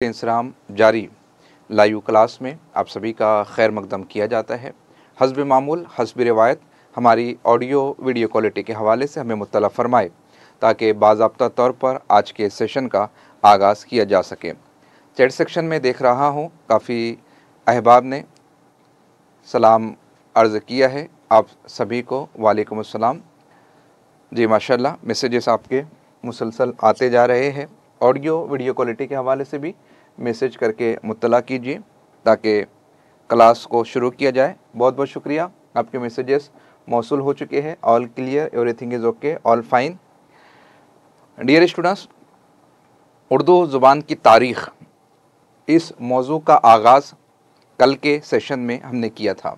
इंसराम जारी live class में आप सभी का खैर मकदम किया जाता है। हस्ब मामूल हस्ब रिवायत हमारी ऑडियो वीडियो क्वालिटी के हवाले से हमें मुत्तला फरमाए ताकि बाज़ाब्ता तौर पर आज के सेशन का आगाज़ किया जा सके। चैट सेक्शन में देख रहा हूँ काफ़ी अहबाब ने सलाम अर्ज़ किया है आप सभी को। वालेकुम अस्सलाम जी, माशाल्लाह मैसेजेस आपके मुसलसल आते जा रहे हैं। ऑडियो वीडियो क्वालिटी के हवाले से भी मैसेज करके मुत्तला कीजिए ताकि क्लास को शुरू किया जाए। बहुत बहुत शुक्रिया, आपके मैसेजेस मौसूल हो चुके हैं। All clear, everything is okay, all fine. Dear students, Urdu ज़ुबान की तारीख़, इस मौजू का आगाज़ कल के सेशन में हमने किया था।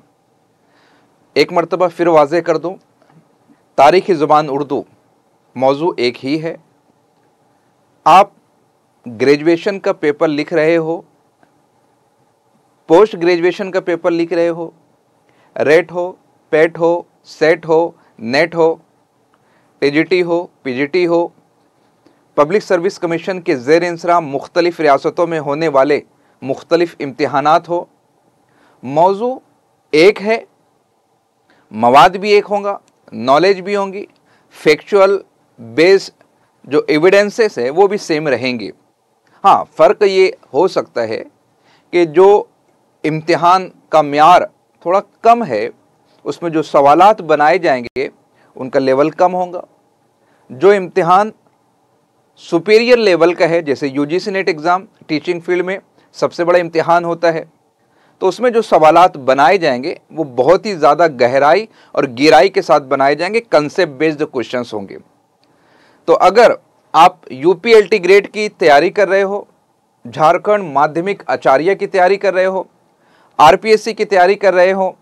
एक मरतबा फिर वाज़े कर दूँ, तारीख़ी ज़ुबान उर्दू मौजू एक ही है। आप ग्रेजुएशन का पेपर लिख रहे हो, पोस्ट ग्रेजुएशन का पेपर लिख रहे हो, रेट हो, पेट हो, सेट हो, नेट हो, टीजीटी हो, पीजीटी हो, पब्लिक सर्विस कमीशन के ज़ेर इंसराम मुख्तलिफ़ रियासतों में होने वाले मुख्तलिफ़ इम्तिहानात हो, मौजू एक है, मवाद भी एक होगा, नॉलेज भी होंगी, फैक्चुअल बेस जो एविडेंसेस है वो भी सेम रहेंगे। हाँ, फ़र्क ये हो सकता है कि जो इम्तिहान का म्यार थोड़ा कम है, उसमें जो सवालात बनाए जाएंगे उनका लेवल कम होगा। जो इम्तिहान सुपीरियर लेवल का है, जैसे UGC net exam teaching field में सबसे बड़ा इम्तिहान होता है, तो उसमें जो सवालात बनाए जाएंगे वो बहुत ही ज़्यादा गहराई और गहराई के साथ बनाए जाएंगे, कंसेप्ट बेस्ड क्वेश्चंस होंगे। तो अगर आप यूपीएलटी ग्रेड की तैयारी कर रहे हो, झारखंड माध्यमिक आचार्य की तैयारी कर रहे हो, आरपीएससी की तैयारी कर रहे हो,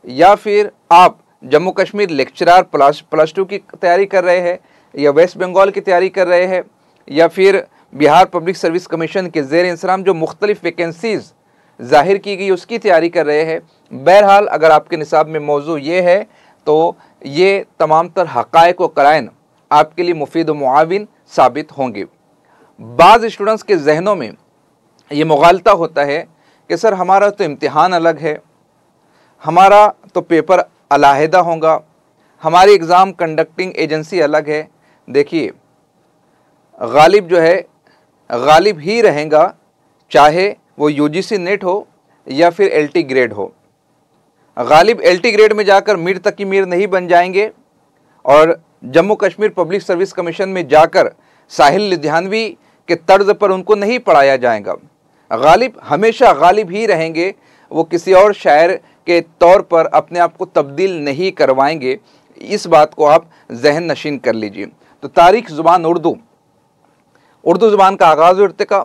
या फिर आप Jammu Kashmir lecturer plus two की तैयारी कर रहे हैं, या वेस्ट बंगाल की तैयारी कर रहे हैं, या फिर बिहार पब्लिक सर्विस कमीशन के ज़ेर इंसराम जो मुख्तलिफ़ वैकेंसीज़ ज़ाहिर की गई उसकी तैयारी कर रहे हैं, बहरहाल अगर आपके निसाब में मौजू ये है तो ये तमाम तर हक़ाइक़ व क़राइन आपके लिए मुफीद व मुआविन साबित होंगे। बाज़ स्टूडेंट्स के जहनों में ये मुगालता होता है कि सर हमारा तो इम्तिहान अलग है, हमारा तो पेपर अलहदा होगा, हमारी एग्ज़ाम कंडक्टिंग एजेंसी अलग है। देखिए, गालिब जो है गालिब ही रहेगा, चाहे वो यूजीसी नेट हो या फिर एलटी ग्रेड हो। गालिब एलटी ग्रेड में जाकर मीर तक की मीर नहीं बन जाएंगे और Jammu Kashmir public service commission में जाकर साहिल लुधियानवी के तर्ज पर उनको नहीं पढ़ाया जाएगा। गालिब हमेशा गालिब ही रहेंगे, वो किसी और शायर के तौर पर अपने आप को तब्दील नहीं करवाएंगे। इस बात को आप जहन नशीन कर लीजिए। तो तारीख़ ज़ुबान उर्दू ज़ुबान का आगाज़ और इर्तिका,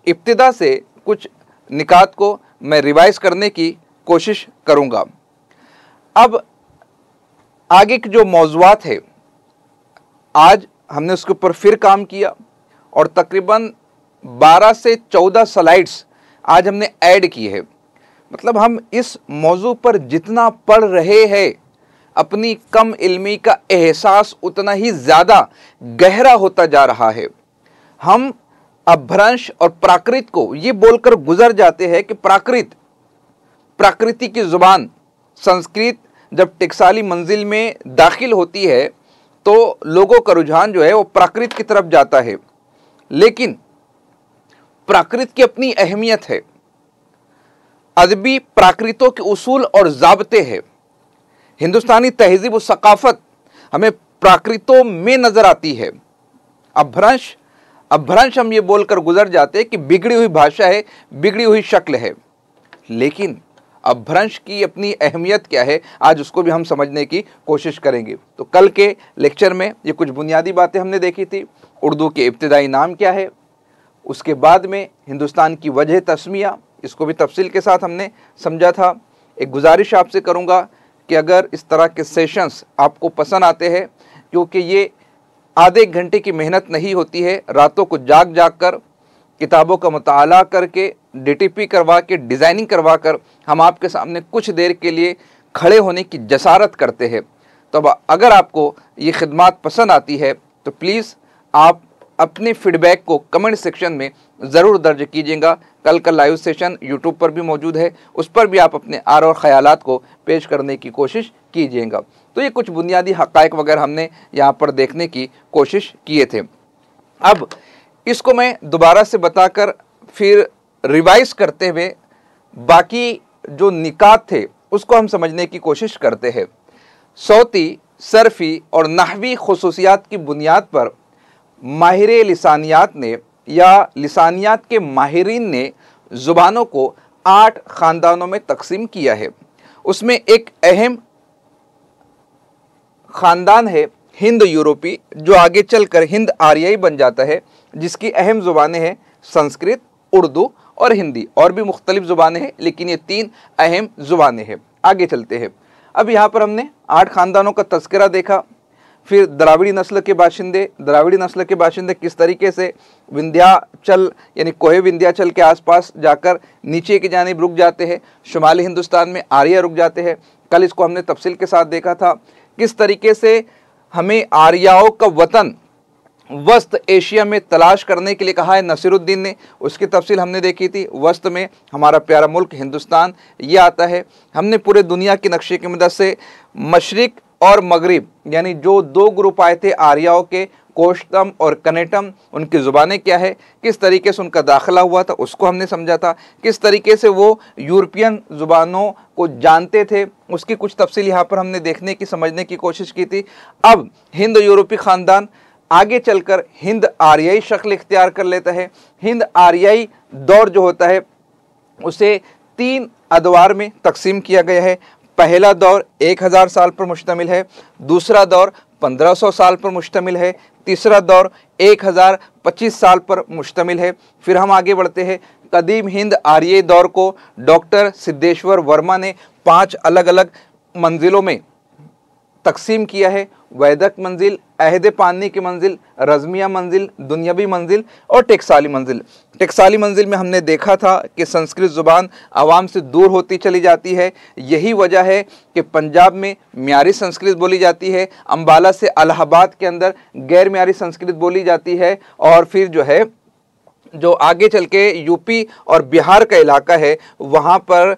इब्तिदा से कुछ निकात को मैं रिवाइज़ करने की कोशिश करूँगा। अब आगे के जो मौज़ूआत है, आज हमने उसके ऊपर फिर काम किया और तकरीबन 12 से 14 स्लाइड्स आज हमने ऐड की है। मतलब हम इस मौजू पर जितना पढ़ रहे हैं, अपनी कम इल्मी का एहसास उतना ही ज़्यादा गहरा होता जा रहा है। हम अपभ्रंश और प्राकृत को ये बोलकर गुजर जाते हैं कि प्राकृति की ज़ुबान संस्कृत जब टेक्साली मंजिल में दाखिल होती है तो लोगों का रुझान जो है वो प्राकृत की तरफ जाता है, लेकिन प्राकृत की अपनी अहमियत है। अदबी प्राकृतों के उसूल और ज़ाब्ते हैं। हिंदुस्तानी तहजीब व सकाफ़त हमें प्राकृतों में नज़र आती है। अपभ्रंश हम ये बोलकर गुजर जाते हैं कि बिगड़ी हुई भाषा है, बिगड़ी हुई शक्ल है, लेकिन अपभ्रंश की अपनी अहमियत क्या है, आज उसको भी हम समझने की कोशिश करेंगे। तो कल के लेक्चर में ये कुछ बुनियादी बातें हमने देखी थी। उर्दू के इब्तिदाई नाम क्या है, उसके बाद में हिंदुस्तान की वजह तस्मिया, इसको भी तफसील के साथ हमने समझा था। एक गुजारिश आपसे करूँगा कि अगर इस तरह के सेशंस आपको पसंद आते हैं, क्योंकि ये आधे घंटे की मेहनत नहीं होती है, रातों को जाग कर किताबों का मुताला करके डीटीपी करवा के डिज़ाइनिंग करवा कर हम आपके सामने कुछ देर के लिए खड़े होने की जसारत करते हैं। तो अब अगर आपको ये खिदमत पसंद आती है तो प्लीज़ आप अपने फीडबैक को कमेंट सेक्शन में ज़रूर दर्ज कीजिएगा। कल का लाइव सेशन यूट्यूब पर भी मौजूद है, उस पर भी आप अपने और ख़यालात को पेश करने की कोशिश कीजिएगा। तो ये कुछ बुनियादी हक़ाइक़ वगैरह हमने यहाँ पर देखने की कोशिश किए थे। अब इसको मैं दोबारा से बताकर फिर रिवाइज करते हुए बाकी जो निकात थे उसको हम समझने की कोशिश करते हैं। सौती, सरफ़ी और नहवी खुसूसियात की बुनियाद पर माहिर लिसानियात ने या लिसानियात के माहिरीन ने ज़ुबानों को 8 ख़ानदानों में तकसीम किया है। उसमें एक अहम ख़ानदान है हिंद यूरोपी, जो आगे चलकर हिंद आर्याई बन जाता है, जिसकी अहम ज़ुबानें हैं संस्कृत, उर्दू और हिंदी। और भी मुख्तलिफ ज़ुबानें हैं, लेकिन ये 3 अहम ज़ुबानें हैं। आगे चलते हैं। अब यहाँ पर हमने 8 ख़ानदानों का तज़किरा देखा। फिर द्राविड़ी नस्ल के बाशिंदे किस तरीके से विंध्याचल यानी कोहे विंध्याचल के आसपास जाकर नीचे की जानिब रुक जाते हैं, शुमाली हिंदुस्तान में आर्य रुक जाते हैं। कल इसको हमने तफसील के साथ देखा था। किस तरीके से हमें आर्याओं का वतन वस्त एशिया में तलाश करने के लिए कहा है नसीरुद्दीन ने, उसकी तफसील हमने देखी थी। वस्त में हमारा प्यारा मुल्क हिंदुस्तान ये आता है। हमने पूरे दुनिया के नक्शे की मदद से मशरिक और मगरिब यानी जो 2 ग्रुप आए थे आर्याओं के, कोशतम और कनेटम, उनकी ज़ुबानें क्या है, किस तरीके से उनका दाखिला हुआ था उसको हमने समझा था। किस तरीके से वो यूरोपियन ज़ुबानों को जानते थे उसकी कुछ तफसील यहाँ पर हमने देखने की समझने की कोशिश की थी। अब हिंद यूरोपी ख़ानदान आगे चलकर हिंद आर्याई शक्ल इख्तियार कर लेता है। हिंद आर्याई दौर जो होता है उसे 3 अदवार में तकसीम किया गया है। पहला दौर 1000 साल पर मुश्तमिल है, दूसरा दौर 1500 साल पर मुश्तमिल है, तीसरा दौर 1025 साल पर मुश्तमिल है। फिर हम आगे बढ़ते हैं। कदीम हिंद आर्य दौर को डॉक्टर सिद्धेश्वर वर्मा ने 5 अलग अलग मंजिलों में तकसीम किया है। वैदक मंजिल, अहद पानी की मंजिल, रज़मिया मंजिल, दुनियावी मंजिल और टेक्साली मंजिल। टेक्साली मंजिल में हमने देखा था कि संस्कृत ज़ुबान आवाम से दूर होती चली जाती है। यही वजह है कि पंजाब में म्यारी संस्कृत बोली जाती है, अम्बाला से इलाहाबाद के अंदर गैर म्यारी संस्कृत बोली जाती है, और फिर जो आगे चल के यूपी और बिहार का इलाका है वहाँ पर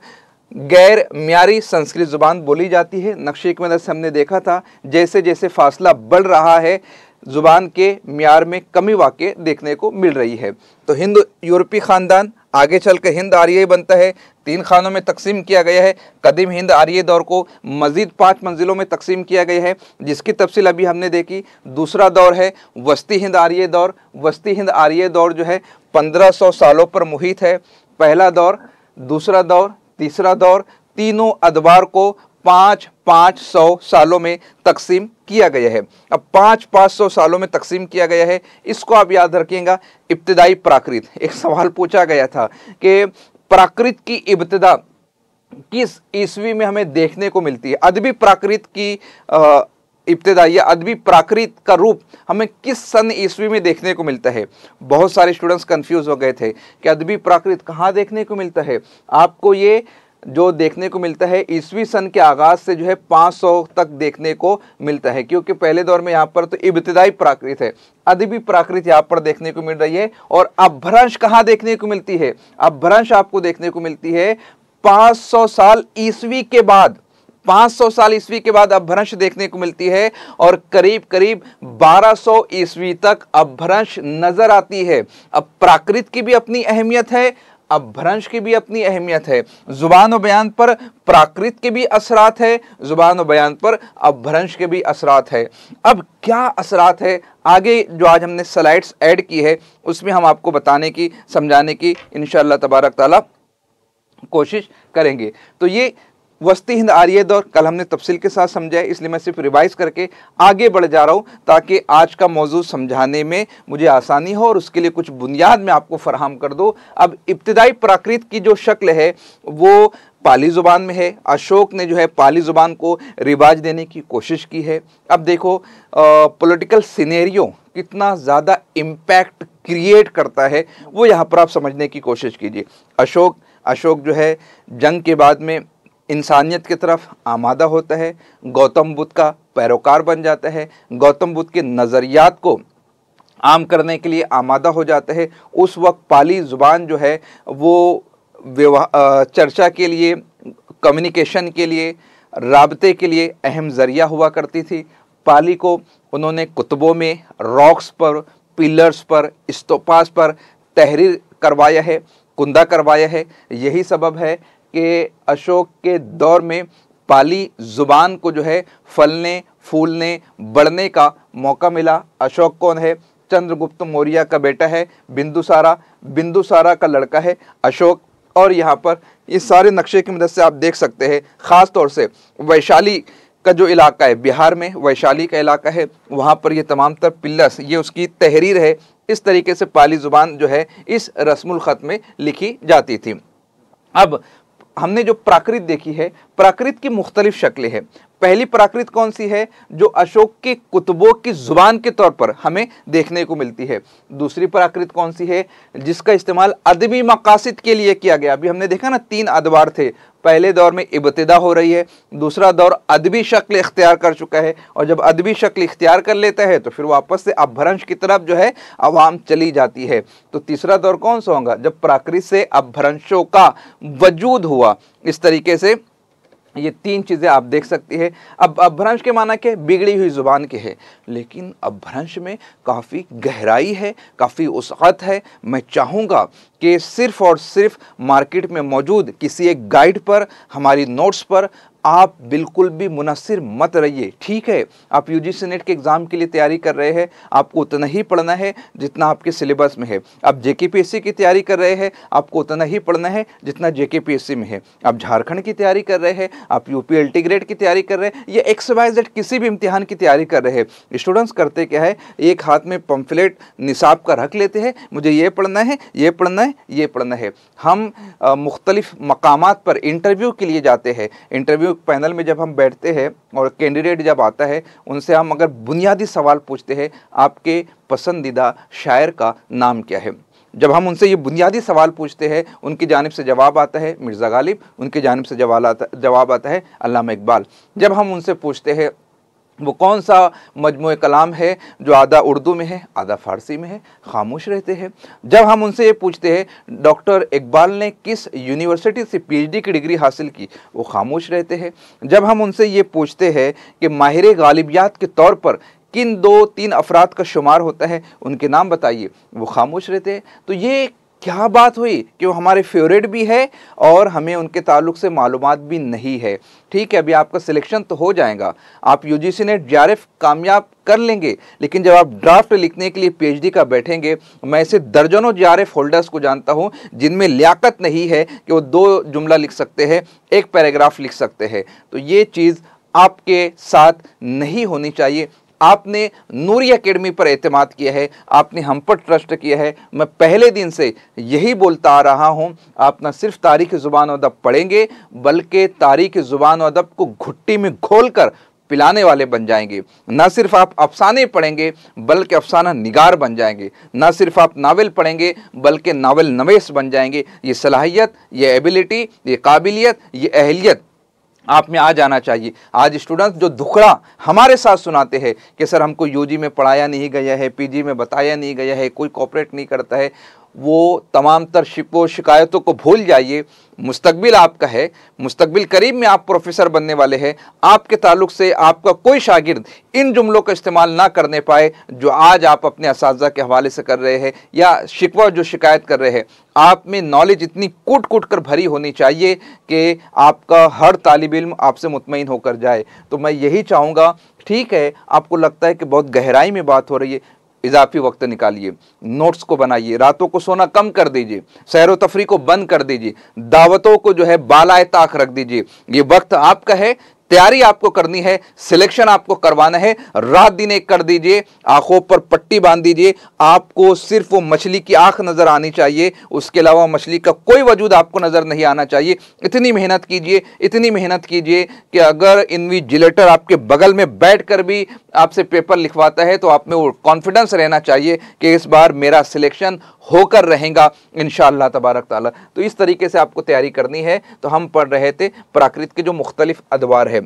गैर म्यारी संस्कृत ज़ुबान बोली जाती है। नक्शे की मदद से हमने देखा था जैसे जैसे फासला बढ़ रहा है ज़ुबान के म्यार में कमी वाक़ई देखने को मिल रही है। तो हिंद यूरोपी ख़ानदान आगे चलकर हिंद आर्य बनता है। 3 खानों में तकसीम किया गया है। कदीम हिंद आर्य दौर को मज़ीद 5 मंजिलों में तकसीम किया गया है, जिसकी तफसील अभी हमने देखी। दूसरा दौर है वस्ती हिंद आर्य दौर। वस्ती हिंद आर्य दौर जो है 1500 सालों पर मुहित है। पहला दौर, दूसरा दौर, तीसरा दौर, तीनों अदवार को 500 सालों में तकसीम किया गया है। अब 500 सालों में तकसीम किया गया है, इसको आप याद रखिएगा। इब्तिदाई प्राकृत, एक सवाल पूछा गया था कि प्राकृत की इब्तिदा किस ईस्वी में हमें देखने को मिलती है। अदबी प्राकृत की इब्तिदा या अदबी प्राकृत का रूप हमें किस सन ईस्वी में देखने को मिलता है। बहुत सारे स्टूडेंट्स कंफ्यूज हो गए थे कि अदबी प्राकृत कहाँ देखने को मिलता है। आपको ये जो देखने को मिलता है ईस्वी सन के आगाज़ से जो है 500 तक देखने को मिलता है, क्योंकि पहले दौर में यहाँ पर तो इब्तिदाई प्राकृत है, अदबी प्राकृत यहाँ पर देखने को मिल रही है। और अपभ्रंश कहाँ देखने को मिलती है? अपभ्रंश आपको देखने को मिलती है 500 साल ईस्वी के बाद। 500 साल ईस्वी के बाद अपभ्रंश देखने को मिलती है और करीब करीब 1200 ईस्वी तक अपभ्रंश नजर आती है। अब प्राकृत की भी अपनी अहमियत है, अपभ्रंश की भी अपनी अहमियत है। जुबान और बयान पर प्राकृत के भी असरात है, जुबान और बयान पर अपभ्रंश के भी असरात है। अब क्या असरात है, आगे जो आज हमने स्लाइड्स ऐड की है उसमें हम आपको बताने की, समझाने की इंशाअल्लाह तबारक ताला कोशिश करेंगे। तो ये वस्ती हिंद आर्य दौर कल हमने तफसील के साथ समझा है, इसलिए मैं सिर्फ रिवाइज करके आगे बढ़ जा रहा हूँ ताकि आज का मौजूद समझाने में मुझे आसानी हो और उसके लिए कुछ बुनियाद मैं आपको फराहम कर दूँ। अब इब्तिदाई प्राकृत की जो शक्ल है वो पाली ज़ुबान में है। अशोक ने जो है पाली ज़ुबान को रिवाज देने की कोशिश की है। अब देखो पॉलिटिकल सिनेरियो कितना ज़्यादा इम्पैक्ट क्रिएट करता है वो यहाँ पर आप समझने की कोशिश कीजिए। अशोक जो है जंग के बाद में इंसानियत की तरफ आमादा होता है, गौतम बुद्ध का पैरोकार बन जाता है, गौतम बुद्ध के नज़रियात को आम करने के लिए आमादा हो जाते हैं। उस वक्त पाली ज़ुबान जो है वो चर्चा के लिए, कम्युनिकेशन के लिए, राबते के लिए अहम ज़रिया हुआ करती थी। पाली को उन्होंने कुतुबों में रॉक्स पर, पिलर्स पर, स्तूपास पर तहरीर करवाया है, कुंदा करवाया है। यही सबब है कि अशोक के दौर में पाली ज़ुबान को जो है फलने, फूलने, बढ़ने का मौका मिला। अशोक कौन है? चंद्रगुप्त मौर्य का बेटा है, बिंदुसारा का लड़का है अशोक। और यहाँ पर इस सारे नक्शे की मदद से आप देख सकते हैं, ख़ास तौर से वैशाली का जो इलाका है, बिहार में वैशाली का इलाका है, वहाँ पर ये तमाम तर पिल्लर्स, ये उसकी तहरीर है। इस तरीके से पाली ज़ुबान जो है इस रस्मुल ख़त में लिखी जाती थी। अब हमने जो प्राकृत देखी है, प्राकृत की मुख्तलिफ शक्लें हैं। पहली प्राकृत कौन सी है? जो अशोक के कुतुबों की ज़ुबान के तौर पर हमें देखने को मिलती है। दूसरी प्राकृत कौन सी है? जिसका इस्तेमाल अदबी मकासिद के लिए किया गया। अभी हमने देखा ना, 3 अदवार थे। पहले दौर में इब्तिदा हो रही है, दूसरा दौर अदबी शक्ल इख्तियार कर चुका है, और जब अदबी शक्ल इख्तियार कर लेता है तो फिर वापस से अपभ्रंश की तरफ जो है आवाम चली जाती है। तो तीसरा दौर कौन सा होगा? जब प्राकृत से अपभ्रंशों का वजूद हुआ। इस तरीके से ये 3 चीज़ें आप देख सकती है। अब अपभ्रंश के माना क्या? बिगड़ी हुई ज़ुबान के है, लेकिन अपभ्रंश में काफ़ी गहराई है, काफ़ी वसअत है। मैं चाहूँगा कि सिर्फ़ और सिर्फ मार्केट में मौजूद किसी एक गाइड पर, हमारी नोट्स पर आप बिल्कुल भी मुनस्सिर मत रहिए। ठीक है, आप यूजीसी नेट के एग्ज़ाम के लिए तैयारी कर रहे हैं, आपको उतना ही पढ़ना है जितना आपके सिलेबस में है। आप जेकेपीएससी की तैयारी कर रहे हैं, आपको उतना ही पढ़ना है जितना जेकेपीएससी में है। आप झारखंड की तैयारी कर रहे हैं, आप यूपीएलटी ग्रेड की तैयारी कर रहे हैं, या XYZ किसी भी इम्तिहान की तैयारी कर रहे हैं। स्टूडेंट्स करते क्या है, एक हाथ में पम्फलेट निसाब का रख लेते हैं, मुझे ये पढ़ना है, ये पढ़ना है, ये पढ़ना है। हम मुख्तलिफ मकामात पर इंटरव्यू के लिए जाते हैं। इंटरव्यू पैनल में जब हम बैठते हैं और कैंडिडेट जब आता है, उनसे हम अगर बुनियादी सवाल पूछते हैं, आपके पसंदीदा शायर का नाम क्या है? जब हम उनसे ये बुनियादी सवाल पूछते हैं, उनकी जानिब से जवाब आता है मिर्ज़ा गालिब, उनकी जानिब से जवाब आता है अल्लामा इकबाल। जब हम उनसे पूछते हैं वो कौन सा मजमूए कलाम है जो आधा उर्दू में है, आधा फ़ारसी में है, खामोश रहते हैं। जब हम उनसे ये पूछते हैं डॉक्टर इकबाल ने किस यूनिवर्सिटी से PhD की डिग्री हासिल की, वो खामोश रहते हैं। जब हम उनसे ये पूछते हैं कि माहिर गालिबियात के तौर पर किन 2-3 अफराद का शुमार होता है, उनके नाम बताइए, वो खामोश रहते हैं। तो ये क्या बात हुई कि वो हमारे फेवरेट भी है और हमें उनके ताल्लुक से मालूमात भी नहीं है। ठीक है, अभी आपका सिलेक्शन तो हो जाएगा, आप यूजीसी नेट JRF कामयाब कर लेंगे, लेकिन जब आप ड्राफ्ट लिखने के लिए PhD का बैठेंगे, मैं ऐसे दर्जनों JRF होल्डर्स को जानता हूं जिनमें लियाकत नहीं है कि वो 2 जुमला लिख सकते हैं, 1 पैराग्राफ लिख सकते हैं। तो ये चीज़ आपके साथ नहीं होनी चाहिए। आपने नूरी एकेडमी पर एतमाद किया है, आपने हम पर ट्रस्ट किया है। मैं पहले दिन से यही बोलता आ रहा हूँ, आप न सिर्फ तारीख़ ज़ुबान और अदब पढ़ेंगे, बल्कि तारीख़ ज़ुबान और अदब को घुट्टी में घोल कर पिलाने वाले बन जाएंगे। ना सिर्फ आप अफसाने पढ़ेंगे बल्कि अफसाना निगार बन जाएंगे। ना सिर्फ आप नावल पढ़ेंगे बल्कि नावल नवेस बन जाएंगे। ये सलाहियत, ये एबिलिटी, ये काबिलियत, ये अहलियत आप में आ जाना चाहिए। आज स्टूडेंट्स जो दुखड़ा हमारे साथ सुनाते हैं कि सर हमको यूजी में पढ़ाया नहीं गया है, पीजी में बताया नहीं गया है, कोई कोऑपरेट नहीं करता है, वो तमाम तर शिकायतों को भूल जाइए। मुस्तकबिल आपका है, मुस्तकबिल करीब में आप प्रोफेसर बनने वाले हैं। आपके ताल्लुक से आपका कोई शागिर्द इन जुमलों का इस्तेमाल ना करने पाए जो आज आप अपने असातिज़ा के हवाले से कर रहे हैं या शिकवा जो शिकायत कर रहे हैं। आप में नॉलेज इतनी कूट कूट कर भरी होनी चाहिए कि आपका हर तालिब इल्म आपसे मुतमईन होकर जाए। तो मैं यही चाहूँगा, ठीक है, आपको लगता है कि बहुत गहराई में बात हो रही है, इजाफी वक्त निकालिए, नोट्स को बनाइए, रातों को सोना कम कर दीजिए, सैर व तफरी को बंद कर दीजिए, दावतों को जो है बालाए ताक रख दीजिए। ये वक्त आपका है, तैयारी आपको करनी है, सिलेक्शन आपको करवाना है। रात दिन एक कर दीजिए, आंखों पर पट्टी बांध दीजिए। आपको सिर्फ वो मछली की आंख नजर आनी चाहिए, उसके अलावा मछली का कोई वजूद आपको नजर नहीं आना चाहिए। इतनी मेहनत कीजिए, इतनी मेहनत कीजिए कि अगर इन्विजिलेटर आपके बगल में बैठकर भी आपसे पेपर लिखवाता है तो आप में वो कॉन्फिडेंस रहना चाहिए कि इस बार मेरा सिलेक्शन होकर रहेगा इंशाअल्लाह तबारक ताला। तो इस तरीके से आपको तैयारी करनी है। तो हम पढ़ रहे थे प्राकृत के जो मुख्तलिफ अदवार है।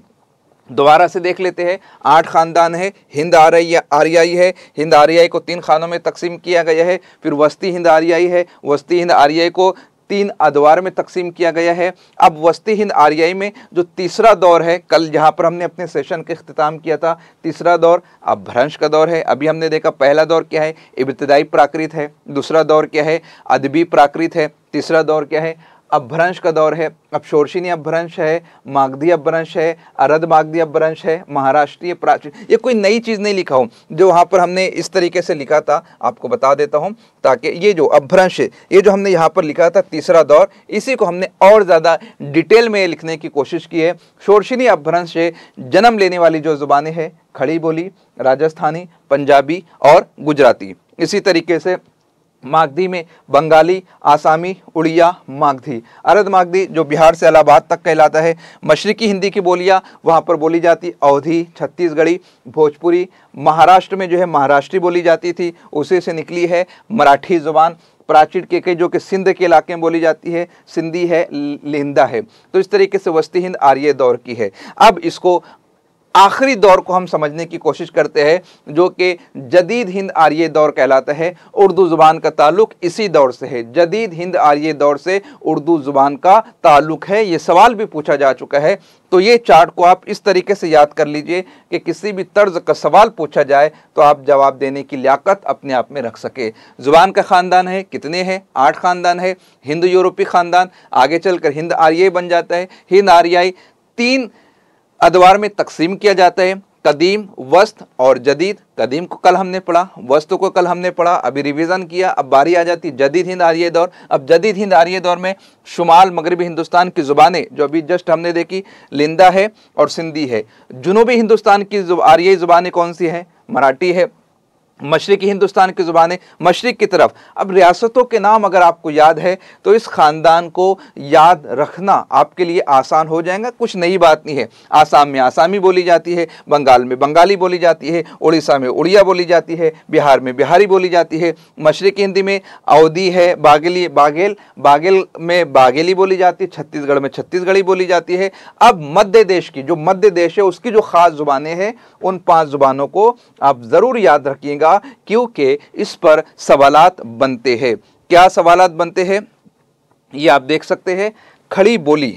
दोबारा से देख लेते हैं। 8 खानदान है, हिंद आर्याई है, हिंद आर्याई को 3 खानों में तकसीम किया गया है। फिर वस्ती हिंद आर्याई है, वस्ती हिंद आर्याई को 3 अदवार में तकसीम किया गया है। अब वस्ती हिंद आर्याई में जो तीसरा दौर है, कल जहाँ पर हमने अपने सेशन का इख्तिताम किया था, तीसरा दौर अब भ्रंश का दौर है। अभी हमने देखा पहला दौर क्या है, इब्तिदाई प्राकृत है, दूसरा दौर क्या है, अदबी प्राकृत है, तीसरा दौर क्या है, अपभ्रंश का दौर है। अब शोरशिनी अपभ्रंश है, मागधी अपभ्रंश है, अरद मागधी अपभ्रंश है, महाराष्ट्रीय प्राचीन। ये कोई नई चीज़ नहीं लिखा हूँ, जो वहाँ पर हमने इस तरीके से लिखा था आपको बता देता हूँ, ताकि ये जो अपभ्रंश है, ये जो हमने यहाँ पर लिखा था तीसरा दौर, इसी को हमने और ज़्यादा डिटेल में लिखने की कोशिश की है। शोरशिनी अपभ्रंश से जन्म लेने वाली जो ज़ुबानें हैं, खड़ी बोली, राजस्थानी, पंजाबी और गुजराती। इसी तरीके से मागधी में बंगाली, आसामी, उड़िया, मागधी। अरद मागधी जो बिहार से इलाहाबाद तक कहलाता है। मशरिकी हिंदी की बोलियाँ वहाँ पर बोली जाती अवधी, छत्तीसगढ़ी, भोजपुरी। महाराष्ट्र में जो है महाराष्ट्री बोली जाती थी, उसी से निकली है मराठी ज़ुबान। प्राचीन के जो कि सिंध के इलाके में बोली जाती है, सिंधी है, लिंदा है। तो इस तरीके से वस्ती हिंद आर्य दौर की है। अब इसको आखिरी दौर को हम समझने की कोशिश करते हैं, जो कि जदीद हिंद आर्य दौर कहलाता है। उर्दू ज़ुबान का ताल्लुक इसी दौर से है। जदीद हिंद आर्य दौर से उर्दू ज़ुबान का ताल्लुक है। ये सवाल भी पूछा जा चुका है। तो ये चार्ट को आप इस तरीके से याद कर लीजिए कि किसी भी तर्ज का सवाल पूछा जाए तो आप जवाब देने की लियाकत अपने आप में रख सके। ज़ुबान का ख़ानदान है, कितने हैं? 8 ख़ानदान है। हिंद यूरोपी ख़ानदान, आगे चलकर हिंद आर्याई बन जाता है। हिंद आर्याई 3 अदवार में तकसीम किया जाता है, कदीम, वस्त और जदीद। कदीम को कल हमने पढ़ा, वस्त को कल हमने पढ़ा, अभी रिवीजन किया। अब बारी आ जाती जदीद हिंद आर्य दौर। अब जदीद हिंद आर्य दौर में शुमाल मगरबी हिंदुस्तान की ज़ुबानें जो अभी जस्ट हमने देखी, लिंदा है और सिंधी है। जुनूबी हिंदुस्तान की आर्याई ज़ुबानें कौन सी हैं? मराठी है। मशरिकी हिंदुस्तान की ज़ुबानें मशरिक की तरफ। अब रियासतों के नाम अगर आपको याद है तो इस ख़ानदान को याद रखना आपके लिए आसान हो जाएगा, कुछ नई बात नहीं है। आसाम में आसामी बोली जाती है, बंगाल में बंगाली बोली जाती है, उड़ीसा में उड़िया बोली जाती है, बिहार में बिहारी बोली जाती है। मशरिकी हिंदी में अवधी है, बागेल में बागेली बोली जाती है, छत्तीसगढ़ में छत्तीसगढ़ी बोली जाती है। अब मध्य देश की जो मध्य देश है उसकी जो ख़ास ज़ुबानें हैं, उन 5 ज़ुबानों को आप ज़रूर याद रखिएगा, क्योंकि इस पर सवालात बनते हैं। क्या सवालात बनते हैं ये आप देख सकते हैं। खड़ी बोली,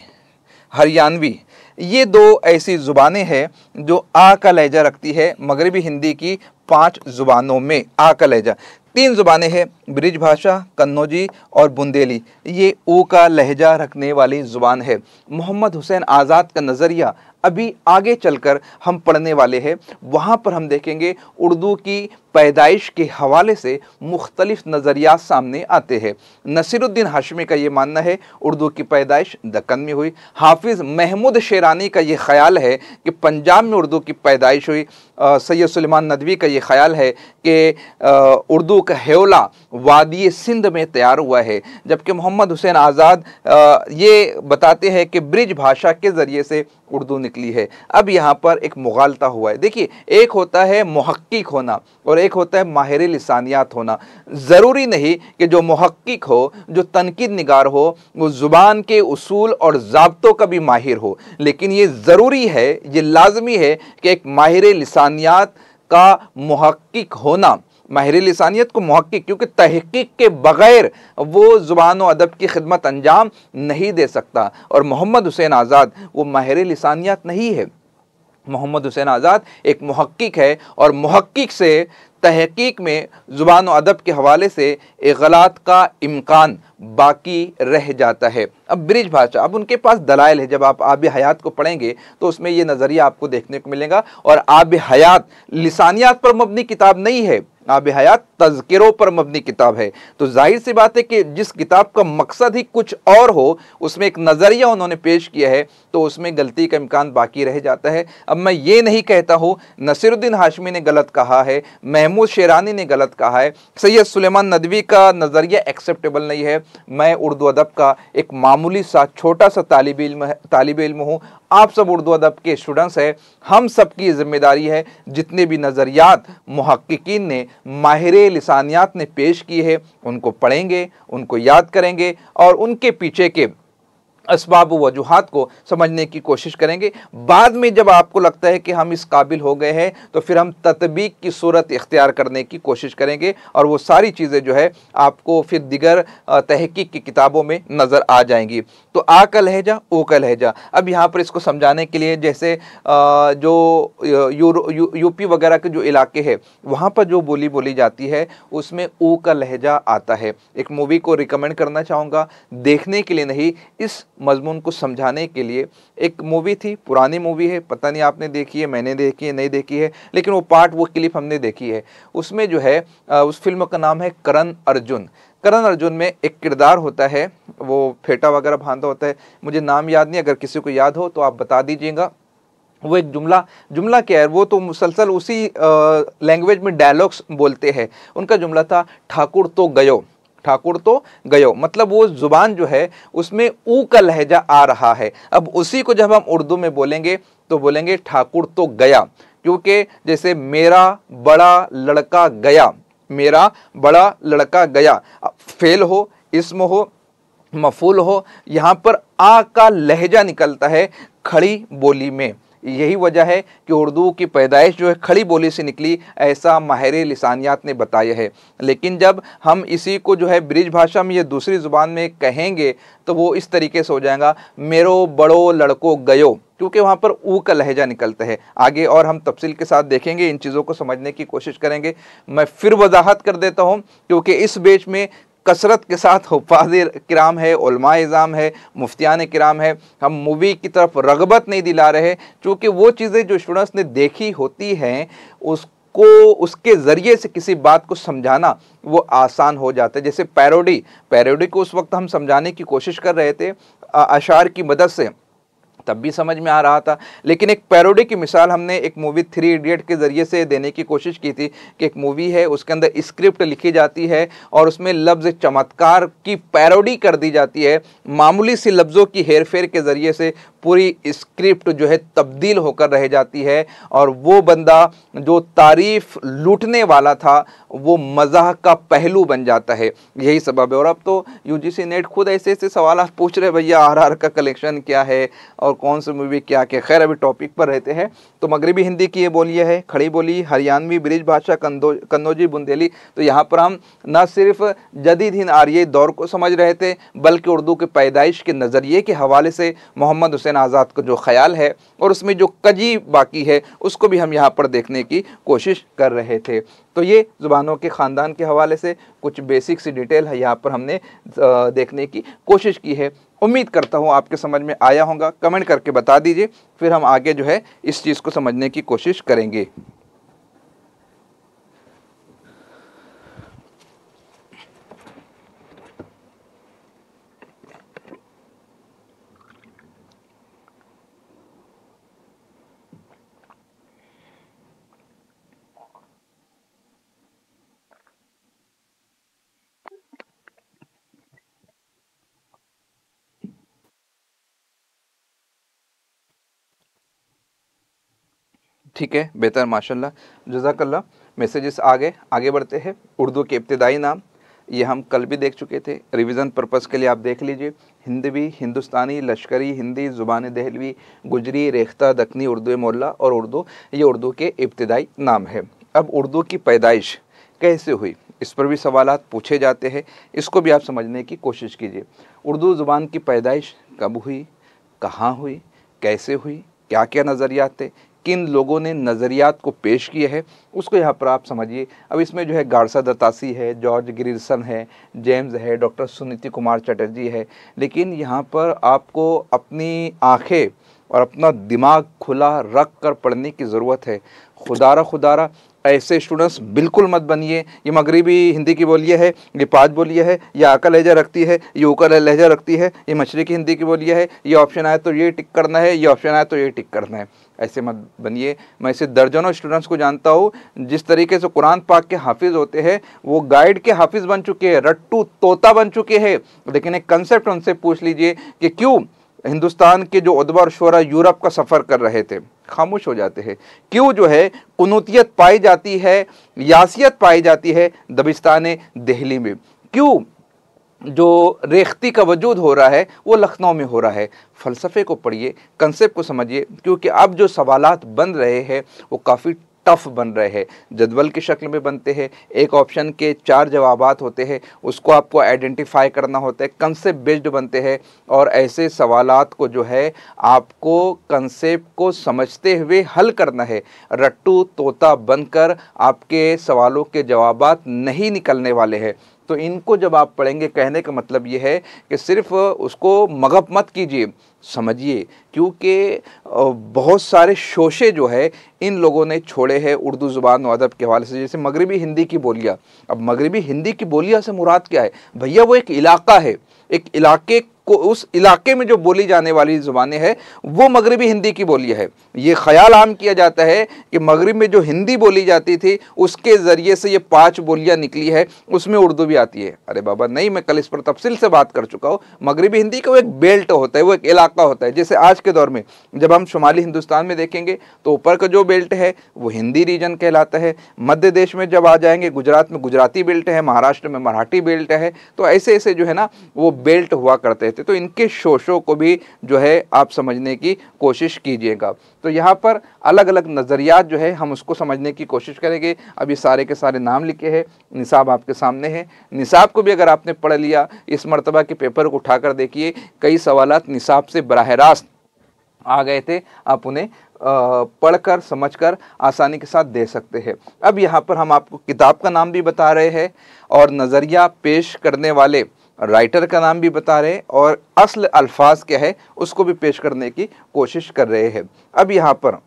हरियाणवी, ये 2 ऐसी ज़ुबानें हैं जो आ का लहजा रखती है। मगरबी हिंदी की 5 ज़ुबानों में आ का लहजा। 3 ज़ुबानें हैं, ब्रिज भाषा, कन्नौजी और बुंदेली, ये ऊ का लहजा रखने वाली ज़ुबान है। मोहम्मद हुसैन आज़ाद का नज़रिया अभी आगे चलकर हम पढ़ने वाले हैं, वहाँ पर हम देखेंगे उर्दू की पैदाइश के हवाले से मुख्तलिफ नज़रियात सामने आते हैं। नसीरुद्दीन हाशमी का ये मानना है उर्दू की पैदाइश दक्कन में हुई। हाफिज़ महमूद शेरानी का ये ख्याल है कि पंजाब में उर्दू की पैदाइश हुई। सैयद सुलेमान नदवी का ये ख्याल है कि उर्दू का हेवला वादी सिंध में तैयार हुआ है। जबकि मोहम्मद हुसैन आज़ाद ये बताते हैं कि ब्रिज भाषा के ज़रिए से उर्दू निकली है। अब यहाँ पर एक मुगालता हुआ है। देखिए, एक होता है मुहक्किक होना और एक होता है माहिर लिसानियात होना। ज़रूरी नहीं कि जो मुहक्किक हो, जो तनकीद निगार हो, वो ज़ुबान के उसूल और ज़ाब्तों का भी माहिर हो, लेकिन ये ज़रूरी है, ये लाजमी है कि एक माहिर लिसानियात का मुहक्किक होना, माहिर लिसानियत को मुहक्किक, क्योंकि तहकीक के बग़ैर वो ज़ुबान व अदब की खिदमत अंजाम नहीं दे सकता। और मोहम्मद हुसैन आज़ाद वो माहिर लिसानियत नहीं है। मोहम्मद हुसैन आज़ाद एक मुहक्किक है और मुहक्किक से तहकीक में ज़ुबान व अदब के हवाले से गलत का इम्कान बाकी रह जाता है। अब ब्रिज भाषा, अब उनके पास दलाइल है। जब आप आब हयात को पढ़ेंगे तो उसमें ये नज़रिया आपको देखने को मिलेगा। और आब हयात लिसानियात पर मबनी किताब नहीं है, आब हयात तज़किरों पर मबनी किताब है। तो जाहिर सी बात है कि जिस किताब का मकसद ही कुछ और हो, उसमें एक नज़रिया उन्होंने पेश किया है, तो उसमें गलती का इम्कान बाकी रह जाता है। अब मैं ये नहीं कहता हूँ नसीरुद्दीन हाशमी ने गलत कहा है, महमूद शेरानी ने गलत कहा है, सैयद सुलेमान नदवी का नज़रिया एक्सेप्टेबल नहीं है। मैं उर्दू अदब का एक मामूली सा छोटा सा तालिब इल्म हूँ। आप सब उर्दू अदब के स्टूडेंट्स हैं। हम सब की जिम्मेदारी है, जितने भी नज़रियात मुहक्किकीन ने, माहिर लिसानियात ने पेश किए हैं, उनको पढ़ेंगे, उनको याद करेंगे और उनके पीछे के असबाब वजूहात को समझने की कोशिश करेंगे। बाद में जब आपको लगता है कि हम इस काबिल हो गए हैं तो फिर हम तत्बीक की सूरत इख्तियार करने की कोशिश करेंगे और वो सारी चीज़ें जो है आपको फिर दिगर तहकीक की किताबों में नज़र आ जाएंगी। तो आ का लहजा, ओ का लहजा, अब यहाँ पर इसको समझाने के लिए जैसे जो यूपी वगैरह के जो इलाके हैं वहाँ पर जो बोली बोली जाती है उसमें ओ का लहजा आता है। एक मूवी को रिकमेंड करना चाहूँगा, देखने के लिए नहीं, इस मजमून को समझाने के लिए। एक मूवी थी, पुरानी मूवी है, पता नहीं आपने देखी है, मैंने देखी है, नहीं देखी है, लेकिन वो क्लिप हमने देखी है। उसमें जो है उस फिल्म का नाम है करण अर्जुन। करण अर्जुन में एक किरदार होता है, वो फेटा वगैरह बांधा होता है, मुझे नाम याद नहीं, अगर किसी को याद हो तो आप बता दीजिएगा। वो एक जुमला क्या है, वो तो मुसलसल उसी लैंग्वेज में डायलॉग्स बोलते हैं। उनका जुमला था ठाकुर तो गयो, ठाकुर तो गयो, मतलब वो जुबान जो है उसमें ऊ का लहजा आ रहा है। अब उसी को जब हम उर्दू में बोलेंगे तो बोलेंगे ठाकुर तो गया, क्योंकि जैसे मेरा बड़ा लड़का गया, मेरा बड़ा लड़का गया, फेल हो, इस्म हो, मफूल हो, यहाँ पर आ का लहजा निकलता है खड़ी बोली में। यही वजह है कि उर्दू की पैदाइश जो है खड़ी बोली से निकली, ऐसा माहिर लिसानियात ने बताया है। लेकिन जब हम इसी को जो है ब्रिज भाषा में या दूसरी ज़ुबान में कहेंगे तो वो इस तरीके से हो जाएगा, मेरो बड़ो लड़को गयो, क्योंकि वहाँ पर ऊ का लहजा निकलता है। आगे और हम तफसील के साथ देखेंगे, इन चीज़ों को समझने की कोशिश करेंगे। मैं फिर वजाहत कर देता हूँ, क्योंकि इस बेच में कसरत के साथ हुफ़ाज़ किराम है, उलमा इज़ाम है, मुफ्तियान किराम है। हम मूवी की तरफ रगबत नहीं दिला रहे, क्योंकि वो चीज़ें जो स्टूडेंट्स ने देखी होती हैं उसको उसके ज़रिए से किसी बात को समझाना वो आसान हो जाता है। जैसे पैरोडी को उस वक्त हम समझाने की कोशिश कर रहे थे अशार की मदद से, तब भी समझ में आ रहा था, लेकिन एक पैरोडी की मिसाल हमने एक मूवी 3 इडियट के ज़रिए से देने की कोशिश की थी कि एक मूवी है, उसके अंदर स्क्रिप्ट लिखी जाती है और उसमें लफ्ज़ चमत्कार की पैरोडी कर दी जाती है। मामूली सी लफ्ज़ों की हेर फेर के ज़रिए से पूरी स्क्रिप्ट जो है तब्दील होकर रह जाती है और वो बंदा जो तारीफ़ लूटने वाला था वो मज़ाह का पहलू बन जाता है। यही सबब है। और अब तो यूजीसी नेट खुद ऐसे ऐसे सवाल पूछ रहे, भैया आरआर का कलेक्शन क्या है और कौन सी मूवी क्या क्या। खैर अभी टॉपिक पर रहते हैं। तो मगरबी हिंदी की ये बोलियाँ है, खड़ी बोली, हरियाणवी, ब्रिज भाषा, कन्नौजी, बुंदेली। तो यहाँ पर हम न सिर्फ जदीद हिंद आर्य दौर को समझ रहे थे, बल्कि उर्दू के पैदाइश के नज़रिए के हवाले से मोहम्मद हुसैन आज़ाद का जो ख्याल है और उसमें जो कजी बाकी है उसको भी हम यहाँ पर देखने की कोशिश कर रहे थे। तो ये ज़ुबानों के ख़ानदान के हवाले से कुछ बेसिक सी डिटेल है यहाँ पर हमने देखने की कोशिश की है। उम्मीद करता हूँ आपके समझ में आया होगा। कमेंट करके बता दीजिए, फिर हम आगे जो है इस चीज़ को समझने की कोशिश करेंगे। ठीक है, बेहतर, माशाल्लाह, जज़ाकल्लाह। मैसेजेस आगे बढ़ते हैं। उर्दू के इब्तिदाई नाम ये हम कल भी देख चुके थे, रिवीजन पर्पज़ के लिए आप देख लीजिए। हिंदवी, हिंदुस्तानी, लश्करी हिंदी, ज़ुबान दहलवी, गुजरी, रेख्ता, दक्कनी, उर्दू मोहल्ला और उर्दू, ये उर्दू के इब्तिदाई नाम है। अब उर्दू की पैदाइश कैसे हुई, इस पर भी सवालात पूछे जाते हैं, इसको भी आप समझने की कोशिश कीजिए। उर्दू ज़ुबान की पैदाइश कब हुई, कहाँ हुई, कैसे हुई, क्या क्या नज़रियात थे, किन लोगों ने नज़रियात को पेश किए हैं, उसको यहाँ पर आप समझिए। अब इसमें जो है गारसा दत्तासी है, जॉर्ज ग्रियर्सन है, जेम्स है, डॉक्टर सुनीति कुमार चटर्जी है। लेकिन यहाँ पर आपको अपनी आँखें और अपना दिमाग खुला रख कर पढ़ने की ज़रूरत है। खुदारा ऐसे स्टूडेंट्स बिल्कुल मत बनिए, ये मगरिबी हिंदी की बोलियाँ है, ये 5 बोलियाँ है, ये आ का लहजा रखती है, ये ऊ का लहजा रखती है, ये मशरिकी हिंदी की बोलियाँ है, ये ऑप्शन आए तो ये टिक करना है, ये ऑप्शन आए तो ये टिक करना है। ऐसे मत बनिए। मैं ऐसे दर्जनों स्टूडेंट्स को जानता हूँ जिस तरीके से कुरान पाक के हाफिज़ होते हैं, वो गाइड के हाफिज़ बन चुके हैं, रट्टू तोता बन चुके हैं। लेकिन एक कंसेप्ट उनसे पूछ लीजिए कि क्यों हिंदुस्तान के जो उदबा और शुरा यूरोप का सफ़र कर रहे थे, खामोश हो जाते हैं। क्यों जो है कुनूतियत पाई जाती है, यासियत पाई जाती है दबिस्तान दिल्ली में। क्यों जो रेख्ती का वजूद हो रहा है वो लखनऊ में हो रहा है। फ़लसफ़े को पढ़िए, कंसेप्ट को समझिए, क्योंकि अब जो सवालात बन रहे हैं वो काफ़ी टफ बन रहे हैं, जदवल की शक्ल में बनते हैं, एक ऑप्शन के 4 जवाबात होते हैं, उसको आपको आइडेंटिफाई करना होता है, कंसेप्ट बेस्ड बनते हैं। और ऐसे सवालात को जो है आपको कंसेप्ट को समझते हुए हल करना है। रट्टू तोता बनकर आपके सवालों के जवाबात नहीं निकलने वाले हैं। तो इनको जब आप पढ़ेंगे, कहने का मतलब ये है कि सिर्फ उसको मगप मत कीजिए, समझिए, क्योंकि बहुत सारे शोशे जो है इन लोगों ने छोड़े हैं उर्दू ज़ुबान व अदब के हवाले से। जैसे मगरबी हिंदी की बोलियाँ, अब मगरबी हिंदी की बोलियाँ से मुराद क्या है भैया? वो एक इलाका है, एक इलाके को, उस इलाके में जो बोली जाने वाली ज़ुबानें हैं वो मगरबी हिंदी की बोलियाँ है। ये ख्याल आम किया जाता है कि मगरिब में जो हिंदी बोली जाती थी उसके ज़रिए से ये 5 बोलियाँ निकली है, उसमें उर्दू भी आती है। अरे बाबा नहीं, मैं कल इस पर तफसील से बात कर चुका हूँ। मगरबी हिंदी का वो एक बेल्ट होता है, वो एक इलाका होता है। जैसे आज के दौर में जब हम शुमाली हिंदुस्तान में देखेंगे तो ऊपर का जो बेल्ट है वो हिंदी रीजन कहलाता है। मध्य देश में जब आ जाएंगे, गुजरात में गुजराती बेल्ट है, महाराष्ट्र में मराठी बेल्ट है। तो ऐसे ऐसे जो है ना वो बेल्ट हुआ करते थे। तो इनके शोशों को भी जो है आप समझने की कोशिश कीजिएगा। तो यहाँ पर अलग अलग नज़रियात जो है हम उसको समझने की कोशिश करेंगे। अभी सारे के सारे नाम लिखे हैं, निसाब आपके सामने है। निसाब को भी अगर आपने पढ़ लिया, इस मरतबा के पेपर को उठाकर देखिए, कई सवालात निसाब से बराह रास्त आ गए थे। आप उन्हें पढ़कर समझकर आसानी के साथ दे सकते हैं। अब यहाँ पर हम आपको किताब का नाम भी बता रहे हैं और नज़रिया पेश करने वाले राइटर का नाम भी बता रहे हैं और असल अल्फाज क्या है उसको भी पेश करने की कोशिश कर रहे हैं। अब यहाँ पर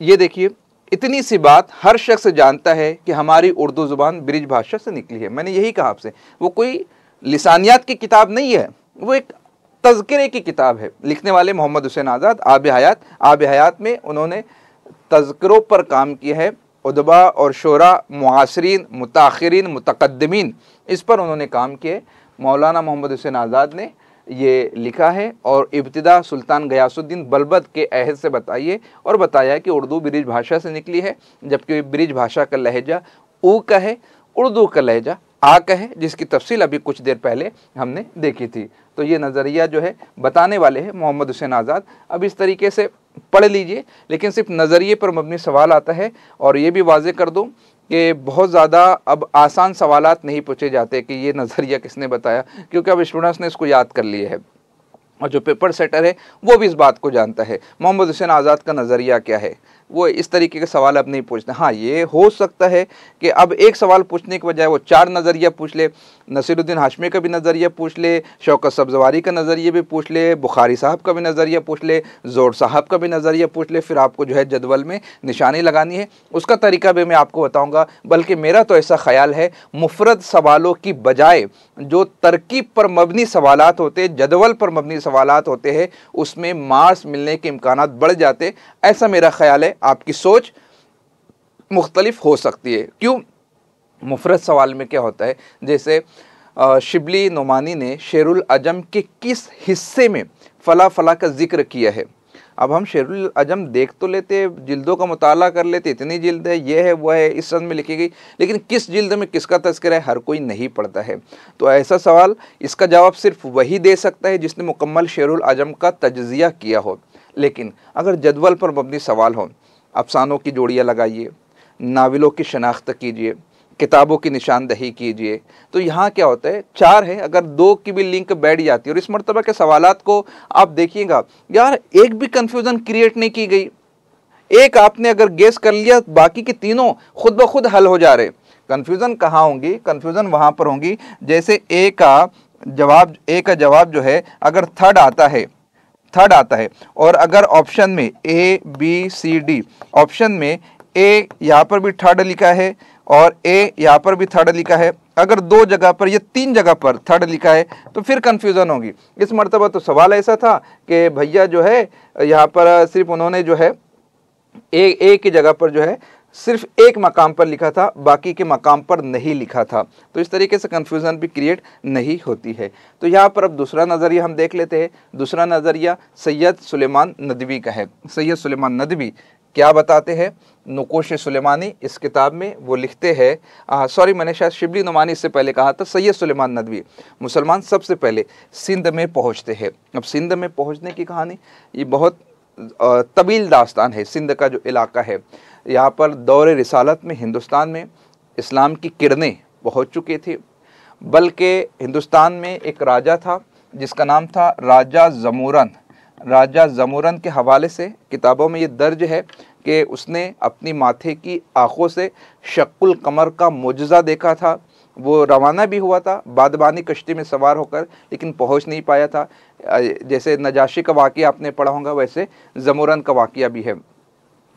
ये देखिए, इतनी सी बात हर शख्स जानता है कि हमारी उर्दू ज़ुबान ब्रिज भाषा से निकली है। मैंने यही कहा आपसे, वो कोई लिसानियात की किताब नहीं है, वो एक तज़किरे की किताब है। लिखने वाले मोहम्मद हुसैन आज़ाद, आब हयात। आब हयात में उन्होंने तज़किरों पर काम किया है। उदबा और शोरा, मुआसरीन, मुताखिरीन, मुतक़द्दिमीन, इस पर उन्होंने काम किए। मौलाना मोहम्मद हुसैन आज़ाद ने ये लिखा है और इब्तिदा सुल्तान गयासुद्दीन बलबद के अहद से बताइए और बताया कि उर्दू ब्रिज भाषा से निकली है, जबकि ब्रिज भाषा का लहजा ऊ का है, उर्दू का लहजा आ का है, जिसकी तफसील अभी कुछ देर पहले हमने देखी थी। तो ये नज़रिया जो है बताने वाले हैं मोहम्मद हुसैन आज़ाद। अब इस तरीके से पढ़ लीजिए, लेकिन सिर्फ नज़रिए पर मबनी सवाल आता है। और ये भी वाज़े कर दूँ कि बहुत ज़्यादा अब आसान सवालात नहीं पूछे जाते कि ये नज़रिया किसने बताया, क्योंकि अब स्टूडेंट्स ने इसको याद कर लिए है और जो पेपर सेटर है वो भी इस बात को जानता है मोहम्मद हुसैन आज़ाद का नज़रिया क्या है। वो इस तरीके के सवाल अब नहीं पूछते। हाँ, ये हो सकता है कि अब एक सवाल पूछने के बजाय वो 4 नज़रिया पूछ ले, नसीरुद्दीन हाशमी का भी नज़रिया पूछ ले, शौकत सब्ज़वारी का नज़रिया भी पूछ ले, बुखारी साहब का भी नज़रिया पूछ ले, जोड़ साहब का भी नज़रिया पूछ ले। फिर आपको जो है जदवल में निशानी लगानी है, उसका तरीका भी मैं आपको बताऊँगा। बल्कि मेरा तो ऐसा ख्याल है मुफरद सवालों की बजाय जो तरकीब पर मबनी सवालात होते, जदवल पर मबनी सवालात होते हैं, उसमें मार्क्स मिलने के इम्कानात बढ़ जाते। ऐसा मेरा ख्याल है। आपकी सोच मुख्तलिफ हो सकती है। क्यों? मुफरद सवाल में क्या होता है, जैसे शिबली नोमानी ने शेरुल अजम के किस हिस्से में फ़ला फ़ला का जिक्र किया है। अब हम शेरुल अजम देख तो लेते, जिल्दों का मुताला कर लेते, इतनी जिल्द है, ये है, वो है, इस सन में लिखी गई, लेकिन किस जिल्द में किसका तज़किरा है हर कोई नहीं पढ़ता है। तो ऐसा सवाल, इसका जवाब सिर्फ वही दे सकता है जिसने मुकम्मल शेरुल अजम का तजज़िया किया हो। लेकिन अगर जदवल पर मबनी सवाल हो, अफसानों की जोड़ियाँ लगाइए, नावलों की शनाख्त कीजिए, किताबों की निशानदही कीजिए, तो यहाँ क्या होता है 4 है, अगर 2 की भी लिंक बैठ जाती है। और इस मरतबा के सवालात को आप देखिएगा यार, एक भी कन्फ्यूज़न क्रिएट नहीं की गई। एक आपने अगर गेस कर लिया, बाकी के तीनों खुद ब खुद हल हो जा रहे। कन्फ्यूज़न कहाँ होंगी? कन्फ्यूज़न वहाँ पर होंगी जैसे ए का जवाब जो है अगर थर्ड आता है और अगर ऑप्शन में A B C D, option में ए यहाँ पर भी थर्ड लिखा है और ए यहाँ पर भी थर्ड लिखा है, अगर 2 जगह पर या 3 जगह पर थर्ड लिखा है तो फिर कन्फ्यूज़न होगी। इस मरतबा तो सवाल ऐसा था कि भैया जो है यहाँ पर सिर्फ उन्होंने जो है ए की जगह पर जो है सिर्फ एक मकाम पर लिखा था, बाकी के मकाम पर नहीं लिखा था। तो इस तरीके से कन्फ्यूज़न भी क्रिएट नहीं होती है। तो यहाँ पर अब दूसरा नज़रिया हम देख लेते हैं। दूसरा नज़रिया सैयद सुलेमान नदवी का है। सैयद सुलेमान नदवी क्या बताते हैं नुकोश सुलेमानी इस किताब में? वो लिखते हैं, सॉरी मैंने शायद शिबली नुमानी इससे पहले कहा था, सैयद सुलेमान नदवी मुसलमान सबसे पहले सिंध में पहुंचते हैं। अब सिंध में पहुंचने की कहानी ये बहुत तवील दास्तान है। सिंध का जो इलाका है, यहाँ पर दौरे रिसालत में हिंदुस्तान में इस्लाम की किरणें पहुँच चुकी थी। बल्कि हिंदुस्तान में एक राजा था जिसका नाम था राजा जमूरन। राजा जमूरन के हवाले से किताबों में ये दर्ज है कि उसने अपनी माथे की आँखों से शक्कुल कमर का मुजज़ा देखा था। वो रवाना भी हुआ था बादबानी कश्ती में सवार होकर, लेकिन पहुंच नहीं पाया था। जैसे नजाशी का वाक़या आपने पढ़ा होगा, वैसे जमूरन का वाक़या भी है।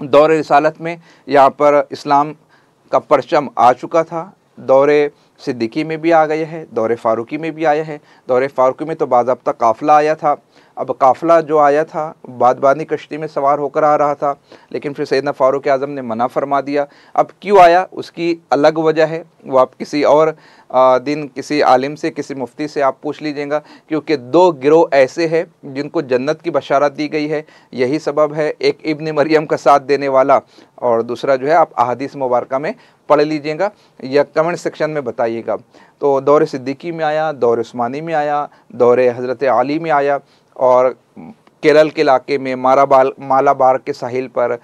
दौरे रिसालत में यहाँ पर इस्लाम का परचम आ चुका था। दौरे सिद्दीकी में भी आ गया है, दौरे फ़ारूकी में भी आया है। दौरे फ़ारूकी में तो बाज़ाब्ता काफ़िला आया था। अब काफ़िला जो आया था बादबानी कश्ती में सवार होकर आ रहा था, लेकिन फिर सैयदना फ़ारूक आज़म ने मना फरमा दिया। अब क्यों आया उसकी अलग वजह है, वो आप किसी और दिन किसी आलिम से, किसी मुफ्ती से आप पूछ लीजिएगा, क्योंकि दो गिरोह ऐसे हैं जिनको जन्नत की बशारत दी गई है। यही सबब है, एक इब्न मरियम का साथ देने वाला और दूसरा जो है आप अहादीस मुबारका में पढ़ लीजिएगा या कमेंट सेक्शन में बताइएगा। तो दौरे सिद्दीकी में आया, दौरे उस्मानी में आया, दौरे हज़रत अली में आया, और केरल के इलाके में मालाबार के साहिल पर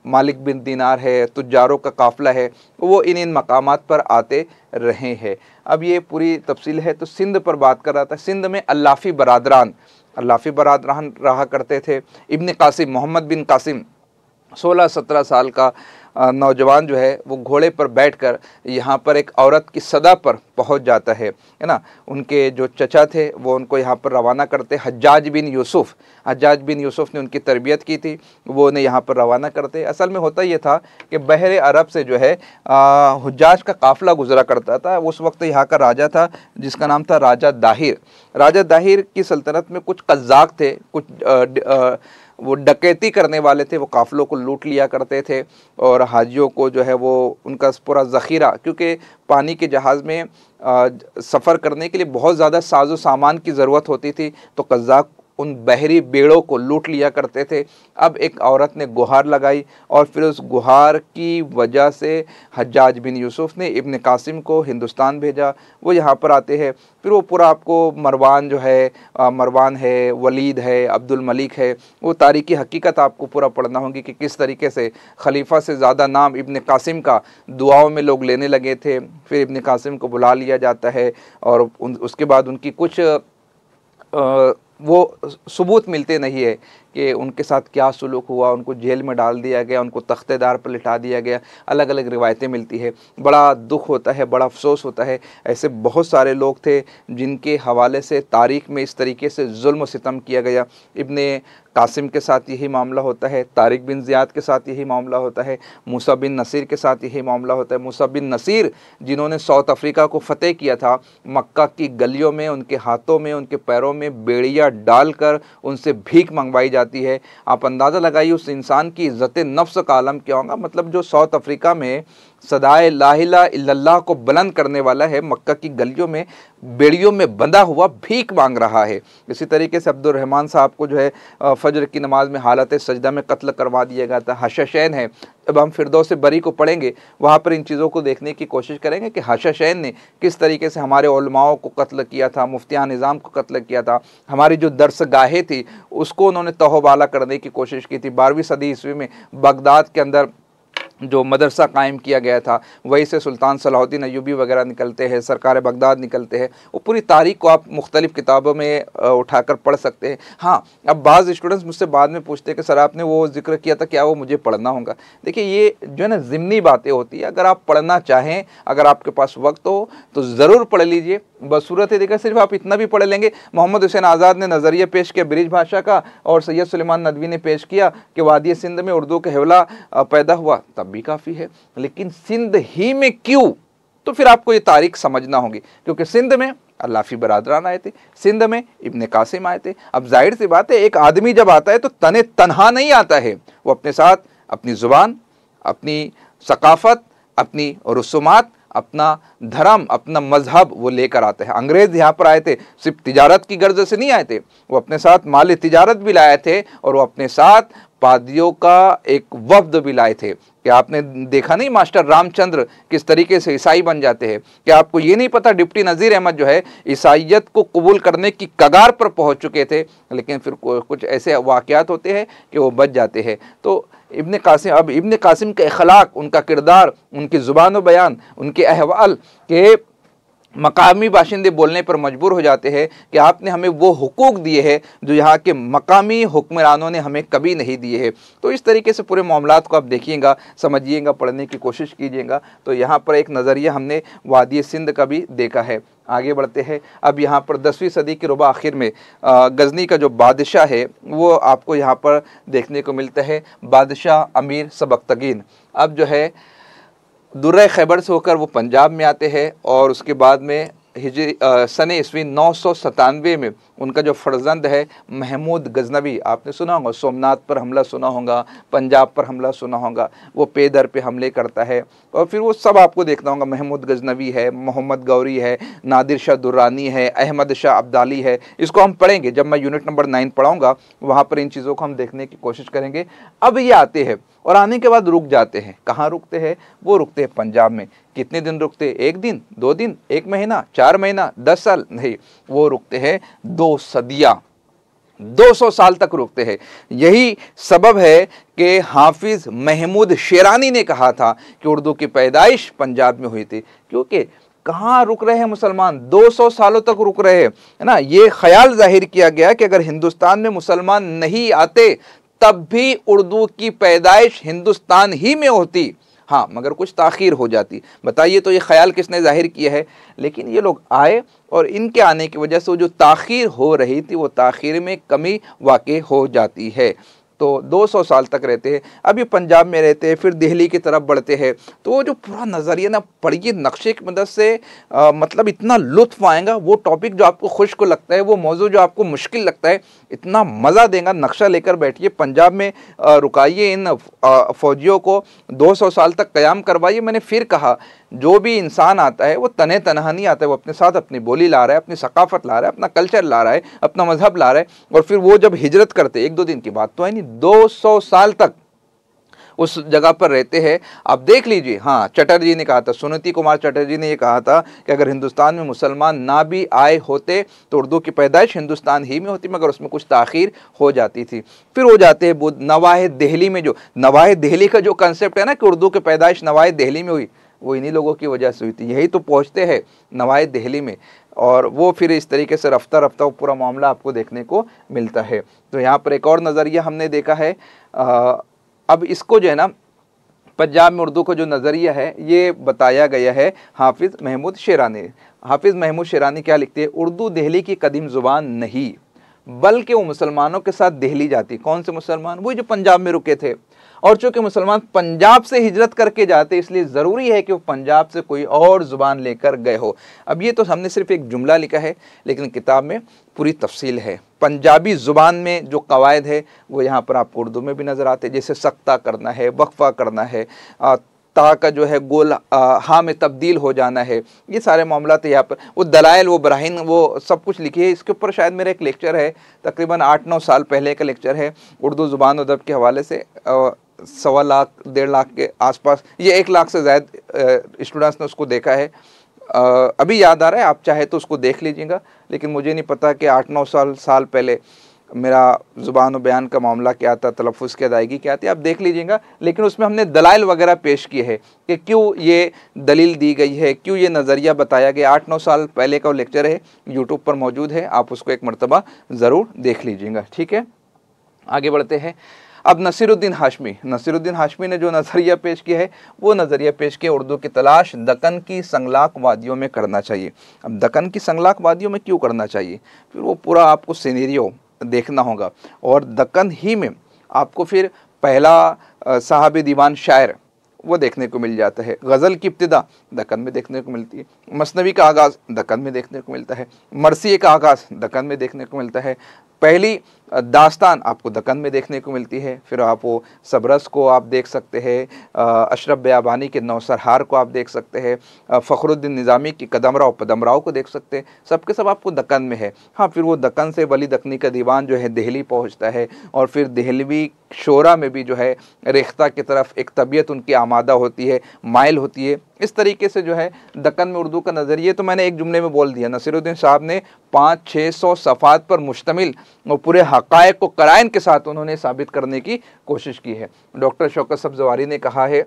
मालिक बिन दीनार है, तुजारों का काफ़िला है, वो इन मकामात पर आते रहे हैं। अब ये पूरी तफसील है। तो सिंध पर बात कर रहा था। सिंध में अल्लाफ़ी बरादरान रहा करते थे। इब्न कासिम, मोहम्मद बिन कासिम 16-17 साल का नौजवान जो है वो घोड़े पर बैठकर यहाँ पर एक औरत की सदा पर पहुँच जाता है ना। उनके जो चचा थे वो उनको यहाँ पर रवाना करते। हज्जाज बिन यूसुफ ने उनकी तरबियत की थी, वो उन्हें यहाँ पर रवाना करते। असल में होता ये था कि बहरे अरब से जो है हुज्जाज का काफ़िला गुजरा करता था। उस वक्त यहाँ का राजा था जिसका नाम था राजा दाहिर। राजा दाहिर की सल्तनत में कुछ कज़्ज़ाक़ थे, कुछ वो डकैती करने वाले थे, वो काफ़िलों को लूट लिया करते थे और हाजियों को जो है वो उनका पूरा ज़ख़ीरा, क्योंकि पानी के जहाज़ में सफ़र करने के लिए बहुत ज़्यादा साजो सामान की ज़रूरत होती थी, तो कज़्ज़ाक़ उन बहरी बेड़ों को लूट लिया करते थे। अब एक औरत ने गुहार लगाई और फिर उस गुहार की वजह से हज्जाज बिन यूसुफ ने इब्न कासिम को हिंदुस्तान भेजा। वो यहाँ पर आते हैं, फिर वो पूरा आपको मरवान है, वलीद है, अब्दुल मलिक है, वो तारीख़ी हकीकत आपको पूरा पढ़ना होगी कि किस तरीके से खलीफा से ज़्यादा नाम इब्न कासिम का दुआओं में लोग लेने लगे थे। फिर इब्न कासिम को बुला लिया जाता है और उसके बाद उनकी कुछ वो सबूत मिलते नहीं है कि उनके साथ क्या सुलूक हुआ। उनको जेल में डाल दिया गया, उनको तख्तेदार पर लिटा दिया गया, अलग अलग रिवायतें मिलती है। बड़ा दुख होता है, बड़ा अफसोस होता है। ऐसे बहुत सारे लोग थे जिनके हवाले से तारीख़ में इस तरीके से जुल्म सितम किया गया। इब्ने कासिम के साथ यही मामला होता है, तारिक बिन ज़ियाद के साथ यही मामला होता है, मूसा बिन नसीर के साथ यही मामला होता है। मूसा बिन नसीर जिन्होंने साउथ अफ्रीका को फ़तेह किया था, मक्का की गलियों में उनके हाथों में, उनके पैरों में बेड़ियाँ डालकर उनसे भीख मंगवाई जाती है। आप अंदाज़ा लगाइए उस इंसान की इज़्ज़त नफ्स का आलम क्या होगा। मतलब जो साउथ अफ्रीका में सदाए ला इलाहा इल्लल्लाह को बुलंद करने वाला है, मक्का की गलियों में बेड़ियों में बंधा हुआ भीख मांग रहा है। इसी तरीके से अब्दुल रहमान साहब को जो है फजर की नमाज में हालत सजदा में कत्ल करवा दिया गया था। हशशैन है, जब हम फिरदौस बरी को पढ़ेंगे वहाँ पर इन चीज़ों को देखने की कोशिश करेंगे कि हशशैन ने किस तरीके से हमारे उलमाओं को कत्ल किया था, मुफ्तियान निज़ाम को कत्ल किया था। हमारी जो दरसगाहें थी उसको उन्होंने तहबाला करने की कोशिश की थी। 12वीं सदी ईस्वी में बगदाद के अंदर जो मदरसा कायम किया गया था, वहीं से सुल्तान सलाहुद्दीन अय्यूबी वगैरह निकलते हैं, सरकार बगदाद निकलते हैं। वो पूरी तारीख को आप मुख्तलिफ़ किताबों में उठाकर पढ़ सकते हैं। हाँ, अब बाज़ स्टूडेंट्स मुझसे बाद में पूछते हैं कि सर आपने वो जिक्र किया था, क्या वो मुझे पढ़ना होगा? देखिए ये जो है ना ज़िमनी बातें होती है। अगर आप पढ़ना चाहें, अगर आपके पास वक्त हो तो ज़रूर पढ़ लीजिए। बसूरत देखा सिर्फ आप इतना भी पढ़ लेंगे, मोहम्मद हुसैन आज़ाद ने नज़रिया पेश किया ब्रिज भाषा का और सैयद सुलेमान नदवी ने पेश किया कि वादी सिंध में उर्दू का हवला पैदा हुआ, तब भी काफ़ी है। लेकिन सिंध ही में क्यों, तो फिर आपको ये तारीख समझना होगी, क्योंकि सिंध में अल्लाफ़ी बरादरान आए थे, सिंध में इब्न कासिम आए थे। अब जाहिर सी बात है, एक आदमी जब आता है तो तने तनहा नहीं आता है, वो अपने साथ अपनी ज़ुबान, अपनी सकाफ़त, अपनी रसूमात, अपना धर्म, अपना मजहब वो लेकर आते हैं। अंग्रेज यहाँ पर आए थे सिर्फ तिजारत की गर्ज से नहीं आए थे, वो अपने साथ माल तिजारत भी लाए थे और वो अपने साथ पादियों का एक वफ्द भी लाए थे। क्या आपने देखा नहीं मास्टर रामचंद्र किस तरीके से ईसाई बन जाते हैं? क्या आपको ये नहीं पता डिप्टी नज़ीर अहमद जो है ईसाइयत को कबूल करने की कगार पर पहुंच चुके थे, लेकिन फिर कुछ ऐसे वाक़यात होते हैं कि वो बच जाते हैं। तो इब्ने कासिम, अब इब्ने कासिम के अखलाक, उनका किरदार, उनकी ज़ुबान व बयान, उनके अहवाल के मकामी बाशिंदे बोलने पर मजबूर हो जाते हैं कि आपने हमें वो हुकूक दिए हैं जो यहाँ के मकामी हुक्मरानों ने हमें कभी नहीं दिए हैं। तो इस तरीके से पूरे मामलात को आप देखिएगा, समझिएगा, पढ़ने की कोशिश कीजिएगा। तो यहाँ पर एक नज़रिया हमने वादी सिंध का भी देखा है। आगे बढ़ते हैं। अब यहाँ पर 10वीं सदी के रुबा आखिर में गज़नी का जो बादशाह है वो आपको यहाँ पर देखने को मिलता है, बादशाह अमीर सबकतगीन। अब जो है दुर्र खैबर से होकर वो पंजाब में आते हैं और उसके बाद में हिजरी सन ईस्वी 997 में उनका जो फर्जंद है महमूद गजनवी, आपने सुना होगा, सोमनाथ पर हमला सुना होगा, पंजाब पर हमला सुना होगा, वो पे दर पे हमले करता है और फिर वो सब आपको देखना होगा। महमूद गजनवी है, मोहम्मद गौरी है, नादिर शाह दुर्रानी है, अहमद शाह अब्दाली है। इसको हम पढ़ेंगे जब मैं यूनिट नंबर 9 पढ़ाऊँगा, वहाँ पर इन चीज़ों को हम देखने की कोशिश करेंगे। अब ये आते हैं और आने के बाद रुक जाते हैं। कहाँ रुकते हैं? वो रुकते हैं पंजाब में। कितने दिन रुकते? 1 दिन, 2 दिन, 1 महीना, 4 महीना, 10 साल नहीं, वो रुकते हैं 2 सदियाँ, 200 साल तक रुकते हैं। यही सबब है कि हाफिज़ महमूद शेरानी ने कहा था कि उर्दू की पैदाइश पंजाब में हुई थी, क्योंकि कहाँ रुक रहे हैं मुसलमान? 200 सालों तक रुक रहे हैं, है ना। ये ख्याल जाहिर किया गया कि अगर हिंदुस्तान में मुसलमान नहीं आते तब भी उर्दू की पैदाइश हिंदुस्तान ही में होती, हाँ, मगर कुछ ताख़ीर हो जाती। बताइए तो ये ख्याल किसने जाहिर किया है? लेकिन ये लोग आए और इनके आने की वजह से वो जो ताख़ीर हो रही थी वो ताख़ीर में कमी वाक़ई हो जाती है। तो 200 साल तक रहते हैं। अभी पंजाब में रहते हैं, फिर दिल्ली की तरफ बढ़ते हैं। तो वो जो पूरा नज़रिया ना पढ़िए, नक्शे की मदद से मतलब इतना लुत्फ़ आएगा। वो टॉपिक जो आपको खुश्क लगता है, वो मौजू जो आपको मुश्किल लगता है, इतना मज़ा देगा। नक्शा लेकर बैठिए, पंजाब में रुकाइए इन फ़ौजियों को, 200 साल तक क़याम करवाइए। मैंने फिर कहा, जो भी इंसान आता है वो तने तनहा नहीं आता है, वो अपने साथ अपनी बोली ला रहा है, अपनी सकाफ़त ला रहा है, अपना कल्चर ला रहा है, अपना मजहब ला रहा है। और फिर वो जब हिजरत करते, 1-2 दिन की बात तो है नहीं, 200 साल तक उस जगह पर रहते हैं। आप देख लीजिए, हाँ, चटर्जी ने कहा था, सुनीति कुमार चटर्जी ने ये कहा था कि अगर हिंदुस्तान में मुसलमान ना भी आए होते तो उर्दू की पैदाइश हिंदुस्तान ही में होती, मगर उसमें कुछ ताख़ीर हो जाती थी। फिर हो जाते हैं बुध नवाहे दिल्ली में। जो नवाहे दिल्ली का जो कंसेप्ट है ना कि उर्दू की पैदाइश नवाहे दिल्ली में हुई, वो इन्हीं लोगों की वजह से हुई थी। यही तो पहुँचते हैं नवाए दिल्ली में और वो फिर इस तरीके से रफ्ता रफ्ता पूरा मामला आपको देखने को मिलता है। तो यहाँ पर एक और नज़रिया हमने देखा है। अब इसको जो है ना, पंजाब में उर्दू का जो नज़रिया है ये बताया गया है हाफिज़ महमूद शेरानी। हाफिज़ महमूद शेरानी क्या लिखते हैं? उर्दू दिल्ली की कदीम ज़ुबान नहीं, बल्कि वो मुसलमानों के साथ दिल्ली जाती। कौन से मुसलमान? वही जो पंजाब में रुके थे। और चूँकि मुसलमान पंजाब से हिजरत करके जाते, इसलिए ज़रूरी है कि वो पंजाब से कोई और ज़ुबान लेकर गए हो। अब ये तो हमने सिर्फ एक जुमला लिखा है, लेकिन किताब में पूरी तफसील है। पंजाबी ज़ुबान में जो कवायद है वो यहाँ पर आपको उर्दू में भी नज़र आते हैं, जैसे सख्ता करना है, वक्फ़ा करना है, ता का जो है गोल हाँ में तब्दील हो जाना है, ये सारे मामला तो यहाँ पर वो दलाइल, वो बराहीन, वो सब कुछ लिखी है। इसके ऊपर शायद मेरा एक लेक्चर है, तकरीबन 8-9 साल पहले का लेक्चर है, उर्दू ज़ुबान अदब के हवाले से। 1.25 लाख 1.5 लाख के आसपास, ये 1 लाख से ज़्यादा स्टूडेंट्स ने उसको देखा है। अभी याद आ रहा है, आप चाहे तो उसको देख लीजिएगा, लेकिन मुझे नहीं पता कि 8-9 साल पहले मेरा ज़ुबान और बयान का मामला क्या था, तलफ़ुज़ की अदायगी क्या थी, आप देख लीजिएगा। लेकिन उसमें हमने दलाइल वगैरह पेश किए हैं कि क्यों ये दलील दी गई है, क्यों ये नज़रिया बताया गया। 8-9 साल पहले का लेक्चर है, यूट्यूब पर मौजूद है, आप उसको एक मरतबा ज़रूर देख लीजिएगा। ठीक है, आगे बढ़ते हैं। अब नसीरुद्दीन हाशमी ने जो नज़रिया पेश किया है वो नज़रिया पेश किया उर्दू की तलाश दक्कन की संगलाक वादियों में करना चाहिए। अब दक्कन की संगलाक वादियों में क्यों करना चाहिए? फिर वो पूरा आपको सिनेरियो देखना होगा और दक्कन ही में आपको फिर पहला साहबी दीवान शायर वो देखने को मिल जाता है। गज़ल की इब्तिदा दक्कन में देखने को मिलती है, मसनवी का आगाज़ दक्कन में देखने को मिलता है, मरसिए का आगाज़ दक्कन में देखने को मिलता है, पहली दास्तान आपको दक्कन में देखने को मिलती है। फिर आप वो सबरस को आप देख सकते हैं, अशरफ बयाबानी के नौसरहार को आप देख सकते हैं, फ़खरुद्दीन निज़ामी की कदमराव पदमराव को देख सकते हैं, सबके सब आपको दक्कन में है। हाँ, फिर वो दक्कन से वली दक्कनी का दीवान जो है दिल्ली पहुँचता है और फिर दिल्वी शोरा में भी जो है रेख्ता की तरफ एक तबीयत उनकी आमादा होती है, माइल होती है। इस तरीके से जो है दक्कन में उर्दू का नज़रिए तो मैंने एक जुमले में बोल दिया। नसीरुद्दीन साहब ने 500-600 सफ़ात पर मुश्तमिल और पूरे हक़ाइक़ को कराइन के साथ उन्होंने साबित करने की कोशिश की है। डॉक्टर शौकत सब्ज़वारी ने कहा है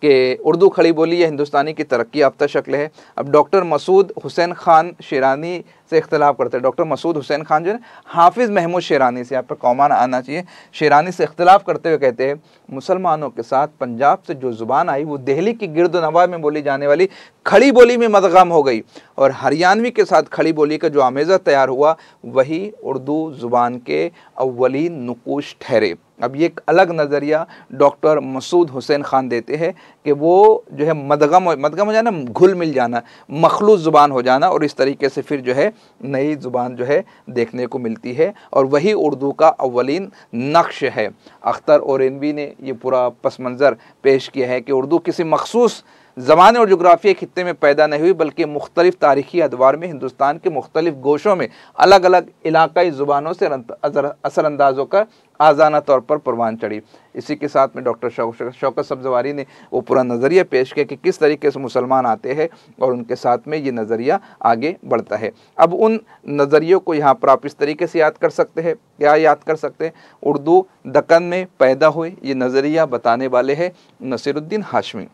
कि उर्दू खड़ी बोली या हिंदुस्तानी की तरक्की याफ्ता शक्ल है। अब डॉक्टर मसूद हुसैन खान शेरानी से इख्तलाफ करते हैं। डॉक्टर मसूद हुसैन खान जो है हाफिज़ महमूद शेरानी से, यहाँ पर कौमान आना चाहिए, शेरानी से इख्तलाफ करते हुए कहते हैं मुसलमानों के साथ पंजाब से जो ज़ुबान आई वो दिल्ली की गिरद नवा में बोली जाने वाली खड़ी बोली में मदगम हो गई और हरियाणवी के साथ खड़ी बोली का जो आमेज़ा तैयार हुआ वही उर्दू ज़ुबान के अव्वलीन नुकूश ठहरे। अब ये एक अलग नज़रिया डॉक्टर मसूद हुसैन खान देते हैं कि वो जो है मदगम हो जाना, घुल मिल जाना, मखलूत ज़ुबान हो जाना और इस तरीके से फिर जो है नई ज़ुबान जो है देखने को मिलती है और वही उर्दू का अव्वलीन नक्श है। अख्तर औरैनवी ने ये पूरा पस मंज़र पेश किया है कि उर्दू किसी मखसूस ज़माने और जोग्राफिया खित्ते में पैदा नहीं हुई बल्कि मुख्तलिफ़ तारीख़ी अदवार में हिंदुस्तान के मुख्तलिफ़ गोशों में अलग अलग इलाकाई ज़ुबानों से असरअंदाज होकर आज़ाना तौर पर परवान चढ़ी। इसी के साथ में डॉक्टर शौकत सब्ज़वारी ने वो पूरा नज़रिया पेश किया कि किस तरीके से मुसलमान आते हैं और उनके साथ में ये नज़रिया आगे बढ़ता है। अब उन नज़रियों को यहाँ पर आप इस तरीके से याद कर सकते हैं। क्या याद कर सकते हैं? उर्दू दक्कन में पैदा हुई, ये नज़रिया बताने वाले हैं नसीरुद्दीन हाशमी।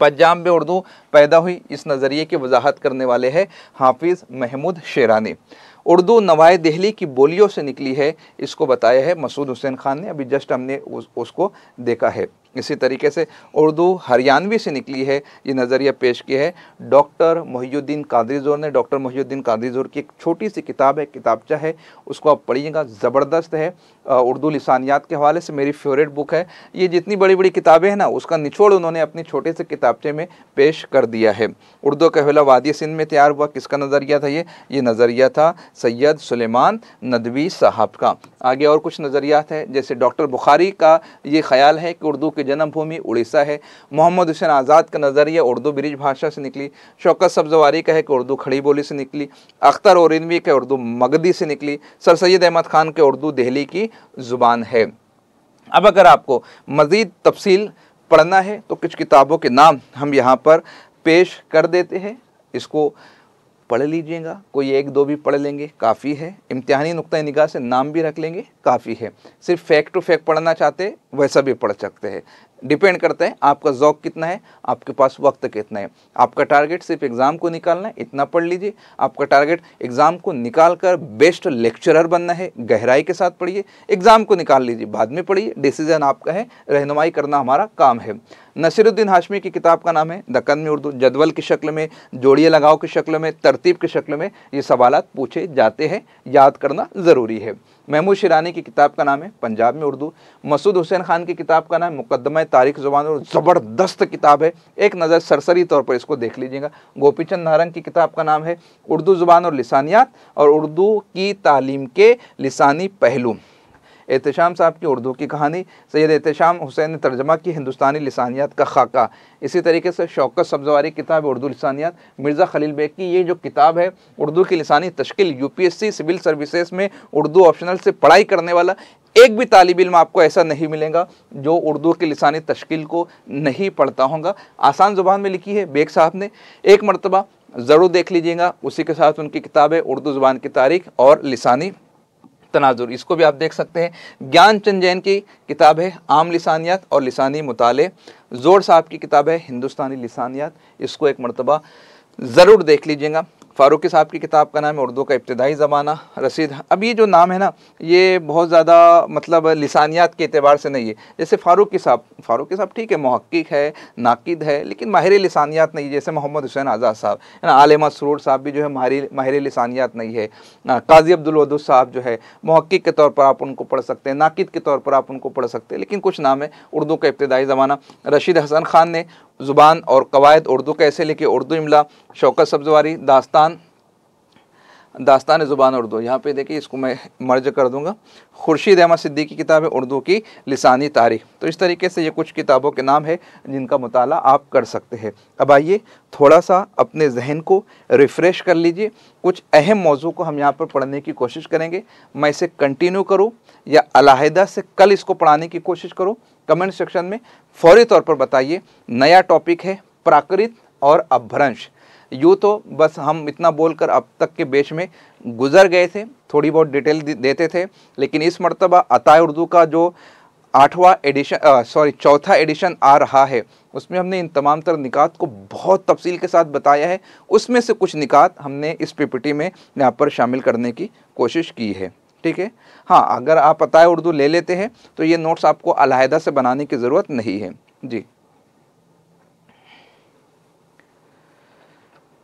पंजाब में उर्दू पैदा हुई, इस नज़रिए की वजाहत करने वाले हैं हाफिज़ महमूद शेरानी। उर्दू नवाए दिल्ली की बोलियों से निकली है, इसको बताया है मसूद हुसैन खान ने, अभी जस्ट हमने उसको देखा है। इसी तरीके से उर्दू हरियाणवी से निकली है, ये नज़रिया पेश किया है डॉक्टर मोहिउद्दीन कादरी ज़ोर ने। डॉक्टर मोहिउद्दीन कादरी ज़ोर की एक छोटी सी किताब है, किताबचा है, उसको आप पढ़िएगा, ज़बरदस्त है। उर्दू लिसानियात के हवाले से मेरी फेवरेट बुक है। ये जितनी बड़ी बड़ी किताबें हैं ना, उसका निचोड़ उन्होंने अपनी छोटे से किताबचे में पेश कर दिया है। उर्दू का कहला वादी सिंध में तैयार हुआ, किसका नज़रिया था? ये नज़रिया था सैयद सुलेमान नदवी साहब का। आगे और कुछ नज़रियात है, जैसे डॉक्टर बुखारी का ये ख्याल है कि उर्दू की जन्मभूमि उड़ीसा है। मोहम्मद हुसैन आज़ाद का नज़रिया उर्दू ब्रिज भाषा से निकली। शौकत सब्ज़वारी का है कि उर्दू खड़ी बोली से निकली। अख्तर औरैनवी का उर्दू मगधी से निकली। सर सैयद अहमद खान के उर्दू दिल्ली की ज़ुबान है। अब अगर आपको मज़ीद तफसील पढ़ना है तो कुछ किताबों के नाम हम यहाँ पर पेश कर देते हैं, इसको पढ़ लीजिएगा। कोई एक दो भी पढ़ लेंगे काफ़ी है, इम्तिहानी नुक्ता निगाह से नाम भी रख लेंगे काफ़ी है। सिर्फ फैक्ट टू फैक्ट पढ़ना चाहते वैसा भी पढ़ सकते हैं, डिपेंड करता है आपका ज़ौक़ कितना है, आपके पास वक्त कितना है। आपका टारगेट सिर्फ एग्ज़ाम को निकालना है, इतना पढ़ लीजिए। आपका टारगेट एग्ज़ाम को निकाल कर बेस्ट लेक्चरर बनना है, गहराई के साथ पढ़िए। एग्ज़ाम को निकाल लीजिए, बाद में पढ़िए, डिसीजन आपका है, रहनुमाई करना हमारा काम है। नसीरुद्दीन हाशमी की किताब का नाम है दक्कन में उर्दू। जदवल की शक्ल में, जोड़िए लगाव की शक्ल में, तरतीब की शक्ल में ये सवालात पूछे जाते हैं, याद करना ज़रूरी है। महमूद शेरानी की किताब का नाम है पंजाब में उर्दू। मसूद हुसैन खान की किताब का नाम है मुकद्दमा तारीख ज़ुबान, और ज़बरदस्त किताब है, एक नज़र सरसरी तौर पर इसको देख लीजिएगा। गोपीचंद नारंग की किताब का नाम है उर्दू ज़ुबान और लिसानियात और उर्दू की तालीम के लिसानी पहलू। एहतशाम साहब की उर्दू की कहानी, सैयद एहतशाम हुसैन ने तर्जमा की हिंदुस्तानी लिसानियात का खाका। इसी तरीके से शौकत सब्ज़वारी किताब है उर्दू लिसानियात। मिर्ज़ा खलील बेग की ये जो किताब है उर्दू की लिसानी तश्कील, यूपीएससी सिविल सर्विसेज में उर्दू ऑप्शनल से पढ़ाई करने वाला एक भी तालिब इल्म आपको ऐसा नहीं मिलेगा जो उर्दू की लिसानी तश्कील को नहीं पढ़ता होगा। आसान ज़ुबान में लिखी है बेग साहब ने, एक मरतबा ज़रूर देख लीजिएगा। उसी के साथ उनकी किताब है उर्दू ज़ुबान की तारीख और लिसानी तनाजुर, इसको भी आप देख सकते हैं। ज्ञानचंद जैन की किताब है आम लिसानियात और लिसानी मुताले। जोड़ साहब की किताब है हिंदुस्तानी लिसानियात, इसको एक मरतबा ज़रूर देख लीजिएगा। फ़ारूकी साहब की किताब का नाम है उर्दू का इब्तिदाई ज़माना। रसीद, अब ये जो नाम है ना, ये बहुत ज़्यादा मतलब लिसानियात के एतबार से नहीं है। जैसे फ़ारूकी साहब ठीक है, मुहक्किक है, नाकिद है, लेकिन माहिर लिसानियात नहीं। जैसे मोहम्मद हुसैन आज़ाद साहब है ना, आलिम मसरूर साहब भी जो है माहिर लिसानियात नहीं है। काजी अब्दुल वदूद साहब जो है मुहक्किक के तौर पर आप उनको पढ़ सकते हैं, नाकिद के तौर पर आप उनको पढ़ सकते हैं, लेकिन कुछ नाम है उर्दू का इब्तिदाई ज़माना। रशीद हसन खान ने ज़ुबान और कवायद उर्दू कैसे लिखी, उर्दू इमला। शौकत सब्ज़वारी दास्तान दास्तान ज़ुबान उर्दू, यहाँ पे देखिए इसको मैं मर्ज कर दूंगा। खुर्शीद अहमद सिद्दीकी की किताब है उर्दू की लिसानी तारीख। तो इस तरीके से ये कुछ किताबों के नाम है जिनका मुताला आप कर सकते हैं। अब आइए थोड़ा सा अपने जहन को रिफ़्रेश कर लीजिए। कुछ अहम मौजू को हम यहाँ पर पढ़ने की कोशिश करेंगे। मैं इसे कंटिन्यू करूँ या अलहदा से कल इसको पढ़ाने की कोशिश करूँ, कमेंट सेक्शन में फौरी तौर पर बताइए। नया टॉपिक है प्राकृत और अपभ्रंश। यूँ तो बस हम इतना बोलकर अब तक के बैच में गुजर गए थे, थोड़ी बहुत डिटेल देते थे, लेकिन इस मर्तबा अताए उर्दू का जो चौथा एडिशन आ रहा है उसमें हमने इन तमाम तर निकात को बहुत तफसील के साथ बताया है। उसमें से कुछ निकात हमने इस पीपीटी में यहाँ पर शामिल करने की कोशिश की है। ठीक है, हाँ, अगर आप अताए उर्दू ले लेते हैं तो ये नोट्स आपको अलहदा से बनाने की ज़रूरत नहीं है। जी,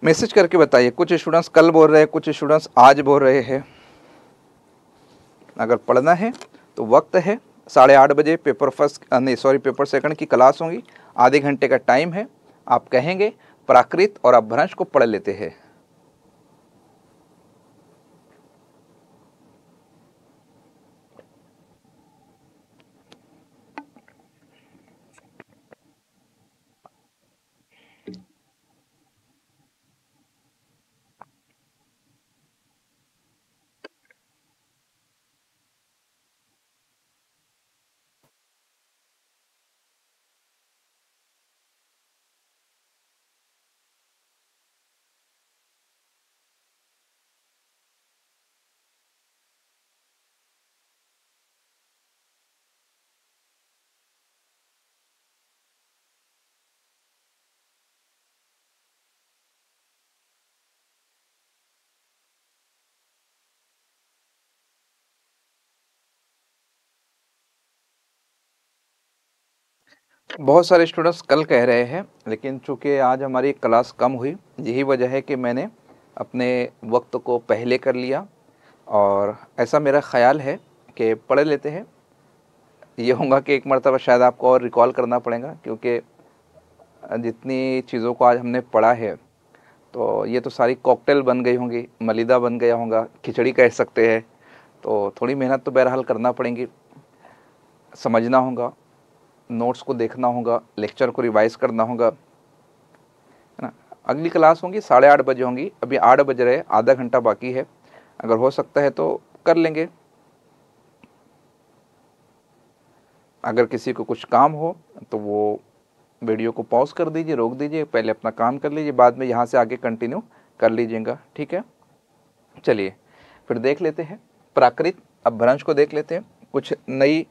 मैसेज करके बताइए। कुछ स्टूडेंट्स कल बोल रहे हैं, कुछ स्टूडेंट्स आज बोल रहे हैं। अगर पढ़ना है तो वक्त है, 8:30 बजे पेपर सेकंड की क्लास होंगी, आधे घंटे का टाइम है। आप कहेंगे प्राकृत और अपभ्रंश को पढ़ लेते हैं। बहुत सारे स्टूडेंट्स कल कह रहे हैं, लेकिन चूंकि आज हमारी क्लास कम हुई, यही वजह है कि मैंने अपने वक्त को पहले कर लिया। और ऐसा मेरा ख़्याल है कि पढ़ लेते हैं। ये होगा कि एक मरतबा शायद आपको और रिकॉल करना पड़ेगा, क्योंकि जितनी चीज़ों को आज हमने पढ़ा है तो ये तो सारी कॉकटेल बन गई होंगी, मलिदा बन गया होगा, खिचड़ी कह सकते हैं। तो थोड़ी मेहनत तो बहरहाल करना पड़ेगी, समझना होगा, नोट्स को देखना होगा, लेक्चर को रिवाइज करना होगा, है ना। अगली क्लास होंगी 8:30 बजे होंगी, अभी 8 बज रहे, आधा घंटा बाकी है। अगर हो सकता है तो कर लेंगे। अगर किसी को कुछ काम हो तो वो वीडियो को पॉज कर दीजिए, रोक दीजिए, पहले अपना काम कर लीजिए, बाद में यहाँ से आगे कंटिन्यू कर लीजिएगा। ठीक है, चलिए फिर देख लेते हैं प्राकृत अपभ्रंश को देख लेते हैं। कुछ नई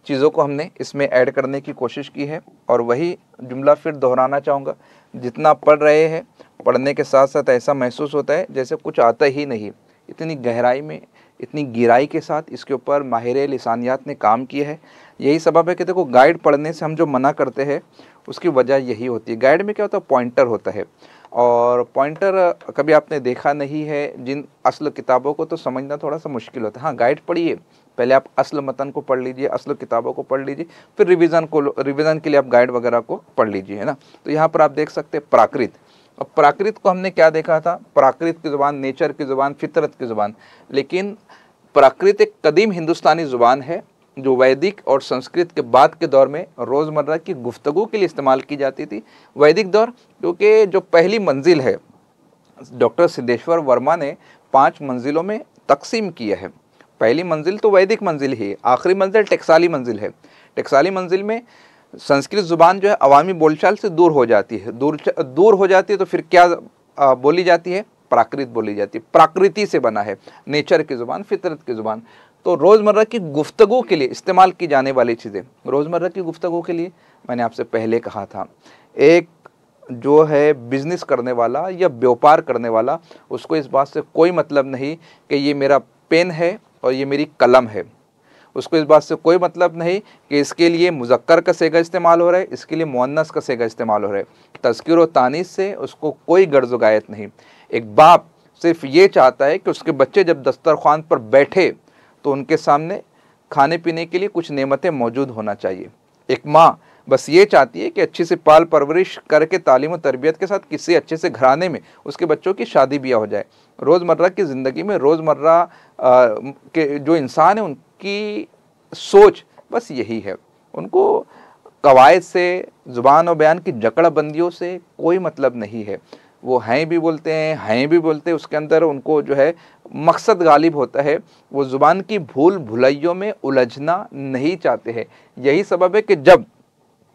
चीज़ों को हमने इसमें ऐड करने की कोशिश की है, और वही जुमला फिर दोहराना चाहूँगा। जितना पढ़ रहे हैं, पढ़ने के साथ साथ ऐसा महसूस होता है जैसे कुछ आता ही नहीं। इतनी गहराई में, इतनी गहराई के साथ इसके ऊपर माहिर लिसानियात ने काम किया है। यही सबब है कि देखो, गाइड पढ़ने से हम जो मना करते हैं उसकी वजह यही होती है। गाइड में क्या होता है, पॉइंटर होता है, और पॉइंटर कभी आपने देखा नहीं है जिन असल किताबों को, तो समझना थोड़ा सा मुश्किल होता है। हाँ, गाइड पढ़िए, पहले आप असल मतन को पढ़ लीजिए, असल किताबों को पढ़ लीजिए, फिर रिवीजन के लिए आप गाइड वगैरह को पढ़ लीजिए, है ना। तो यहाँ पर आप देख सकते हैं प्राकृत। अब प्राकृत को हमने क्या देखा था, प्राकृत की ज़ुबान, नेचर की ज़ुबान, फितरत की ज़ुबान। लेकिन प्राकृत एक कदीम हिंदुस्तानी ज़ुबान है जो वैदिक और संस्कृत के बाद के दौर में रोज़मर्रा की गुफ्तगू के लिए इस्तेमाल की जाती थी। वैदिक दौर, क्योंकि जो पहली मंजिल है, डॉक्टर सिद्धेश्वर वर्मा ने 5 मंजिलों में तकसीम किया है। पहली मंजिल तो वैदिक मंजिल ही है, आखिरी मंजिल टकसाली मंजिल है। टकसाली मंजिल में संस्कृत ज़ुबान जो है अवामी बोलचाल से दूर हो जाती है, दूर हो जाती है, तो फिर क्या बोली जाती है, प्राकृत बोली जाती है। प्राकृति से बना है, नेचर की ज़ुबान, फितरत की ज़ुबान। तो रोज़मर्रा की गुफ्तगू के लिए इस्तेमाल की जाने वाली चीज़ें, रोज़मर्रा की गुफ्तगू के लिए, मैंने आपसे पहले कहा था, एक जो है बिज़नेस करने वाला या व्यापार करने वाला, उसको इस बात से कोई मतलब नहीं कि ये मेरा पेन है और ये मेरी कलम है। उसको इस बात से कोई मतलब नहीं कि इसके लिए मुज़क्कर का सेगा इस्तेमाल हो रहा है, इसके लिए मुअन्नस का सेगा इस्तेमाल हो रहा है। तज़किर व तानीस से उसको कोई गर्ज़ व गायत नहीं। एक बाप सिर्फ ये चाहता है कि उसके बच्चे जब दस्तरख्वान पर बैठे तो उनके सामने खाने पीने के लिए कुछ नेमतें मौजूद होना चाहिए। एक माँ बस ये चाहती है कि अच्छी से पाल परवरिश करके तालीम और तरबियत के साथ किसी अच्छे से घराने में उसके बच्चों की शादी ब्याह हो जाए। रोज़मर्रा की ज़िंदगी में रोज़मर्रा के जो इंसान है उनकी सोच बस यही है, उनको कवायद से, ज़ुबान और बयान की जकड़बंदियों से कोई मतलब नहीं है। वो हैं भी बोलते हैं, उसके अंदर उनको जो है मकसद गालिब होता है, वो ज़ुबान की भूल भुलैयों में उलझना नहीं चाहते हैं। यही सबब है कि जब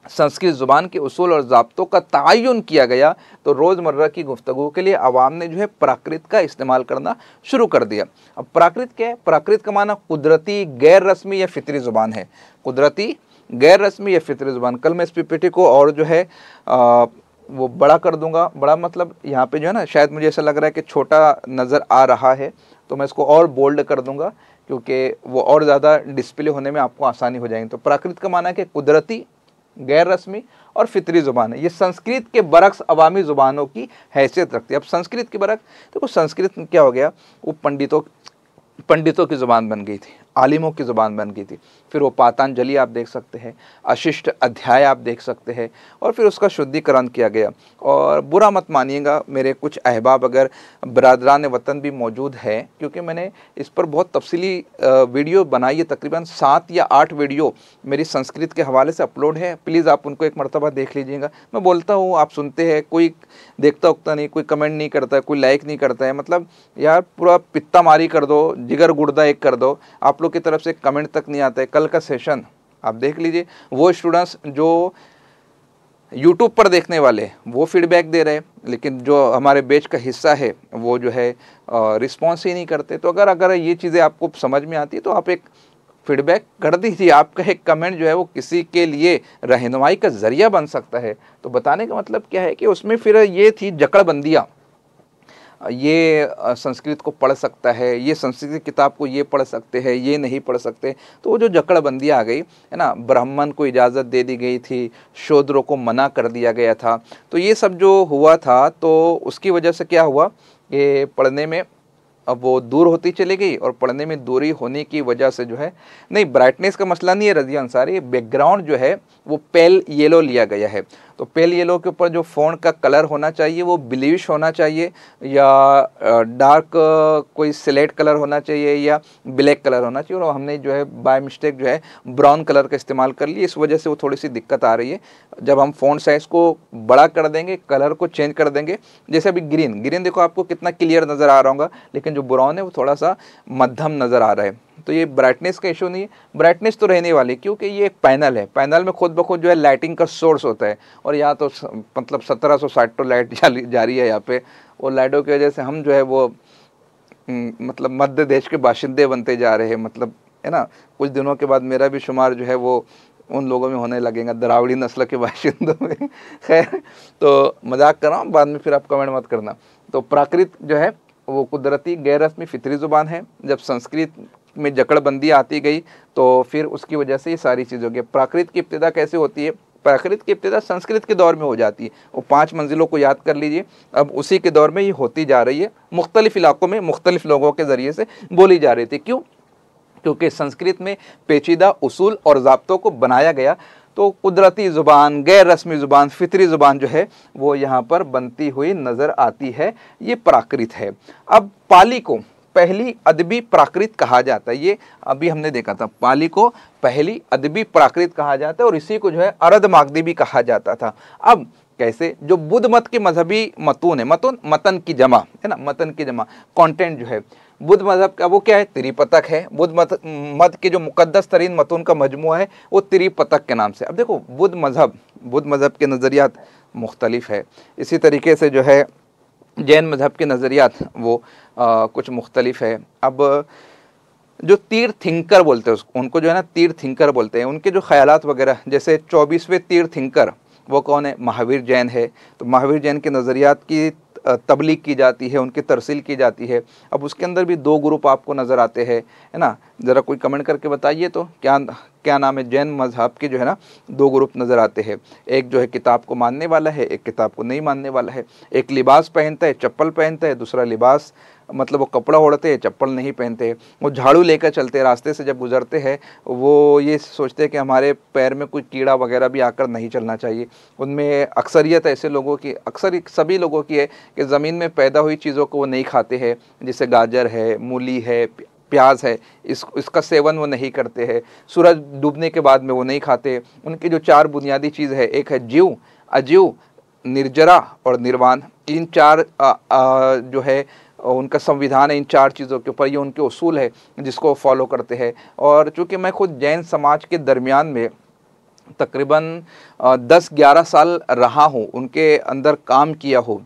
संस्कृत ज़ुबान के उसूल और ज़ाब्तों का तयन किया गया तो रोज़मर्रा की गुफ्तगू के लिए आवाम ने जो है प्राकृत का इस्तेमाल करना शुरू कर दिया। अब प्राकृत क्या है? प्राकृत का माना कुदरती, गैर रस्मी या फितरी ज़ुबान है। कुदरती, गैर रस्मी या फितरी ज़ुबान। कल मैं इस पीपीटी को और जो है वो बड़ा कर दूंगा। बड़ा मतलब यहाँ पे जो है ना, शायद मुझे ऐसा लग रहा है कि छोटा नज़र आ रहा है, तो मैं इसको और बोल्ड कर दूंगा क्योंकि वो और ज़्यादा डिस्प्ले होने में आपको आसानी हो जाएगी। तो प्राकृत का माना है कि कुदरती, गैर रस्मी और फितरी ज़ुबान है। ये संस्कृत के बरक्स अवामी ज़ुबानों की हैसियत रखती है। अब संस्कृत के बरक्स देखो, संस्कृत में क्या हो गया, वो पंडितों की ज़ुबान बन गई थी, आलिमों की ज़ुबान बन गई थी। फिर वो पातंजलि आप देख सकते हैं, अशिष्ट अध्याय आप देख सकते हैं, और फिर उसका शुद्धिकरण किया गया। और बुरा मत मानिएगा मेरे कुछ अहबाब अगर बरादरान वतन भी मौजूद है, क्योंकि मैंने इस पर बहुत तफसीली वीडियो बनाई है, तकरीबन 7 या 8 वीडियो मेरी संस्कृत के हवाले से अपलोड है। प्लीज़ आप उनको एक मरतबा देख लीजिएगा। मैं बोलता हूँ, आप सुनते हैं, कोई देखता उगता नहीं, कोई कमेंट नहीं करता है, कोई लाइक नहीं करता है। मतलब यार पूरा पित्ता मारी कर दो, जिगर गुर्दा एक कर दो, आप लोग की तरफ से कमेंट तक नहीं आता है। कल का सेशन आप देख लीजिए, वो स्टूडेंट्स जो यूट्यूब पर देखने वाले वो फीडबैक दे रहे हैं, लेकिन जो हमारे बैच का हिस्सा है वो जो है रिस्पॉन्स ही नहीं करते। तो अगर ये चीज़ें आपको समझ में आती है तो आप एक फीडबैक कर दीजिए। आपका एक कमेंट जो है वो किसी के लिए रहनुमाई का ज़रिया बन सकता है। तो बताने का मतलब क्या है कि उसमें फिर ये थी जकड़बंदियाँ, ये संस्कृत को पढ़ सकता है, ये संस्कृत की किताब को ये पढ़ सकते हैं, ये नहीं पढ़ सकते। तो वो जो जकड़बंदी आ गई है ना, ब्राह्मण को इजाज़त दे दी गई थी, शूद्रों को मना कर दिया गया था। तो ये सब जो हुआ था, तो उसकी वजह से क्या हुआ कि पढ़ने में अब वो दूर होती चली गई, और पढ़ने में दूरी होने की वजह से जो है, नहीं ब्राइटनेस का मसला नहीं है रज़िया अंसारी, बैकग्राउंड जो है वो पेल येलो लिया गया है। तो पेल येलो के ऊपर जो फ़ॉन्ट का कलर होना चाहिए वो ब्लूइश होना चाहिए, या डार्क कोई स्लेट कलर होना चाहिए, या ब्लैक कलर होना चाहिए, और हमने जो है बाय मिस्टेक जो है ब्राउन कलर का इस्तेमाल कर लिया। इस वजह से वो थोड़ी सी दिक्कत आ रही है। जब हम फ़ॉन्ट साइज़ को बड़ा कर देंगे, कलर को चेंज कर देंगे, जैसे अभी ग्रीन देखो आपको कितना क्लियर नज़र आ रहा होगा, लेकिन जो ब्राउन है वो थोड़ा सा मध्यम नज़र आ रहा है। तो ये ब्राइटनेस का इशू नहीं है, ब्राइटनेस तो रहने वाली, क्योंकि ये एक पैनल है। पैनल में खुद ब खुद जो है लाइटिंग का सोर्स होता है, और यहाँ तो मतलब 1760 तो लाइट जा रही है यहाँ पे। वो लाइटों की वजह से हम जो है वो मतलब मध्य देश के बाशिंदे बनते जा रहे हैं, मतलब है ना। कुछ दिनों के बाद मेरा भी शुमार जो है वो उन लोगों में होने लगेगा, द्राविड़ी नस्ल के बाशिंदों में। खैर, तो मजाक कर रहा हूँ, बाद में फिर आप कमेंट मत करना। तो प्राकृत जो है वो कुदरती, गैर रस्मी, फितरी ज़ुबान है। जब संस्कृत में जकड़बंदी आती गई तो फिर उसकी वजह से ये सारी चीज़ हो गई। प्राकृत की इब्तिदा कैसे होती है? प्राकृत की इब्तिदा संस्कृत के दौर में हो जाती है। वो 5 मंजिलों को याद कर लीजिए, अब उसी के दौर में ये होती जा रही है। मुख्तलिफ इलाकों में मुख्तलिफ लोगों के ज़रिए से बोली जा रही थी। क्यों? क्योंकि संस्कृत में पेचीदा उसूल और ज़ाब्तों को बनाया गया। तो कुदरती ज़ुबान, गैर रस्मी ज़ुबान, फितरी ज़ुबान जो है वो यहाँ पर बनती हुई नज़र आती है। ये प्राकृत है। अब पाली को पहली अदबी प्राकृत कहा जाता है। ये अभी हमने देखा था, पाली को पहली अदबी प्राकृत कहा जाता है, और इसी को जो है अरद मागधी भी कहा जाता था। अब कैसे? जो बुद्ध मत के मजहबी मतून है, मतन की जमा है ना, मतन की जमा, कंटेंट जो है बुद्ध मजहब का वो क्या है? त्रिपिटक है। बुद्ध मत के जो मुकद्दस तरीन मतून का मजमुआ है वो त्रिपिटक के नाम से। अब देखो, बुद्ध मजहब के नज़रियात मुख्तलिफ है। इसी तरीके से जो है जैन मजहब के नज़रियात वो कुछ मुख्तलिफ है। अब जो तीर थिंकर बोलते हैं उनको जो है ना तीर थिंकर बोलते हैं। उनके जो ख्यालात वगैरह, जैसे 24वें तीर थिंकर वो कौन है? महावीर जैन है। तो महावीर जैन के नज़रियात की तबलीग की जाती है, उनकी तरसील की जाती है। अब उसके अंदर भी 2 ग्रुप आपको नज़र आते हैं, है ना। ज़रा कोई कमेंट करके बताइए तो क्या नाम है? जैन मजहब के जो है ना 2 ग्रुप नज़र आते हैं। एक जो है किताब को मानने वाला है, एक किताब को नहीं मानने वाला है। एक लिबास पहनता है, चप्पल पहनता है, दूसरा लिबास मतलब वो कपड़ा ओढ़ते हैं, चप्पल नहीं पहनते, वो झाड़ू लेकर चलते हैं, रास्ते से जब गुजरते हैं वो ये सोचते हैं कि हमारे पैर में कोई कीड़ा वगैरह भी आकर नहीं चलना चाहिए। उनमें अक्सरियत ऐसे लोगों की, अक्सर सभी लोगों की है कि ज़मीन में पैदा हुई चीज़ों को वो नहीं खाते हैं, जैसे गाजर है, मूली है, प्याज है, इसका सेवन वो नहीं करते हैं। सूरज डूबने के बाद में वो नहीं खाते। उनकी जो 4 बुनियादी चीज़ है, एक है जीव, अजीव, निर्जरा और निर्वाण। इन 4 जो है उनका संविधान है, इन 4 चीज़ों के ऊपर, ये उनके उसूल है जिसको फॉलो करते हैं। और चूँकि मैं खुद जैन समाज के दरमियान में तकरीबन 10-11 साल रहा हूँ, उनके अंदर काम किया हूँ,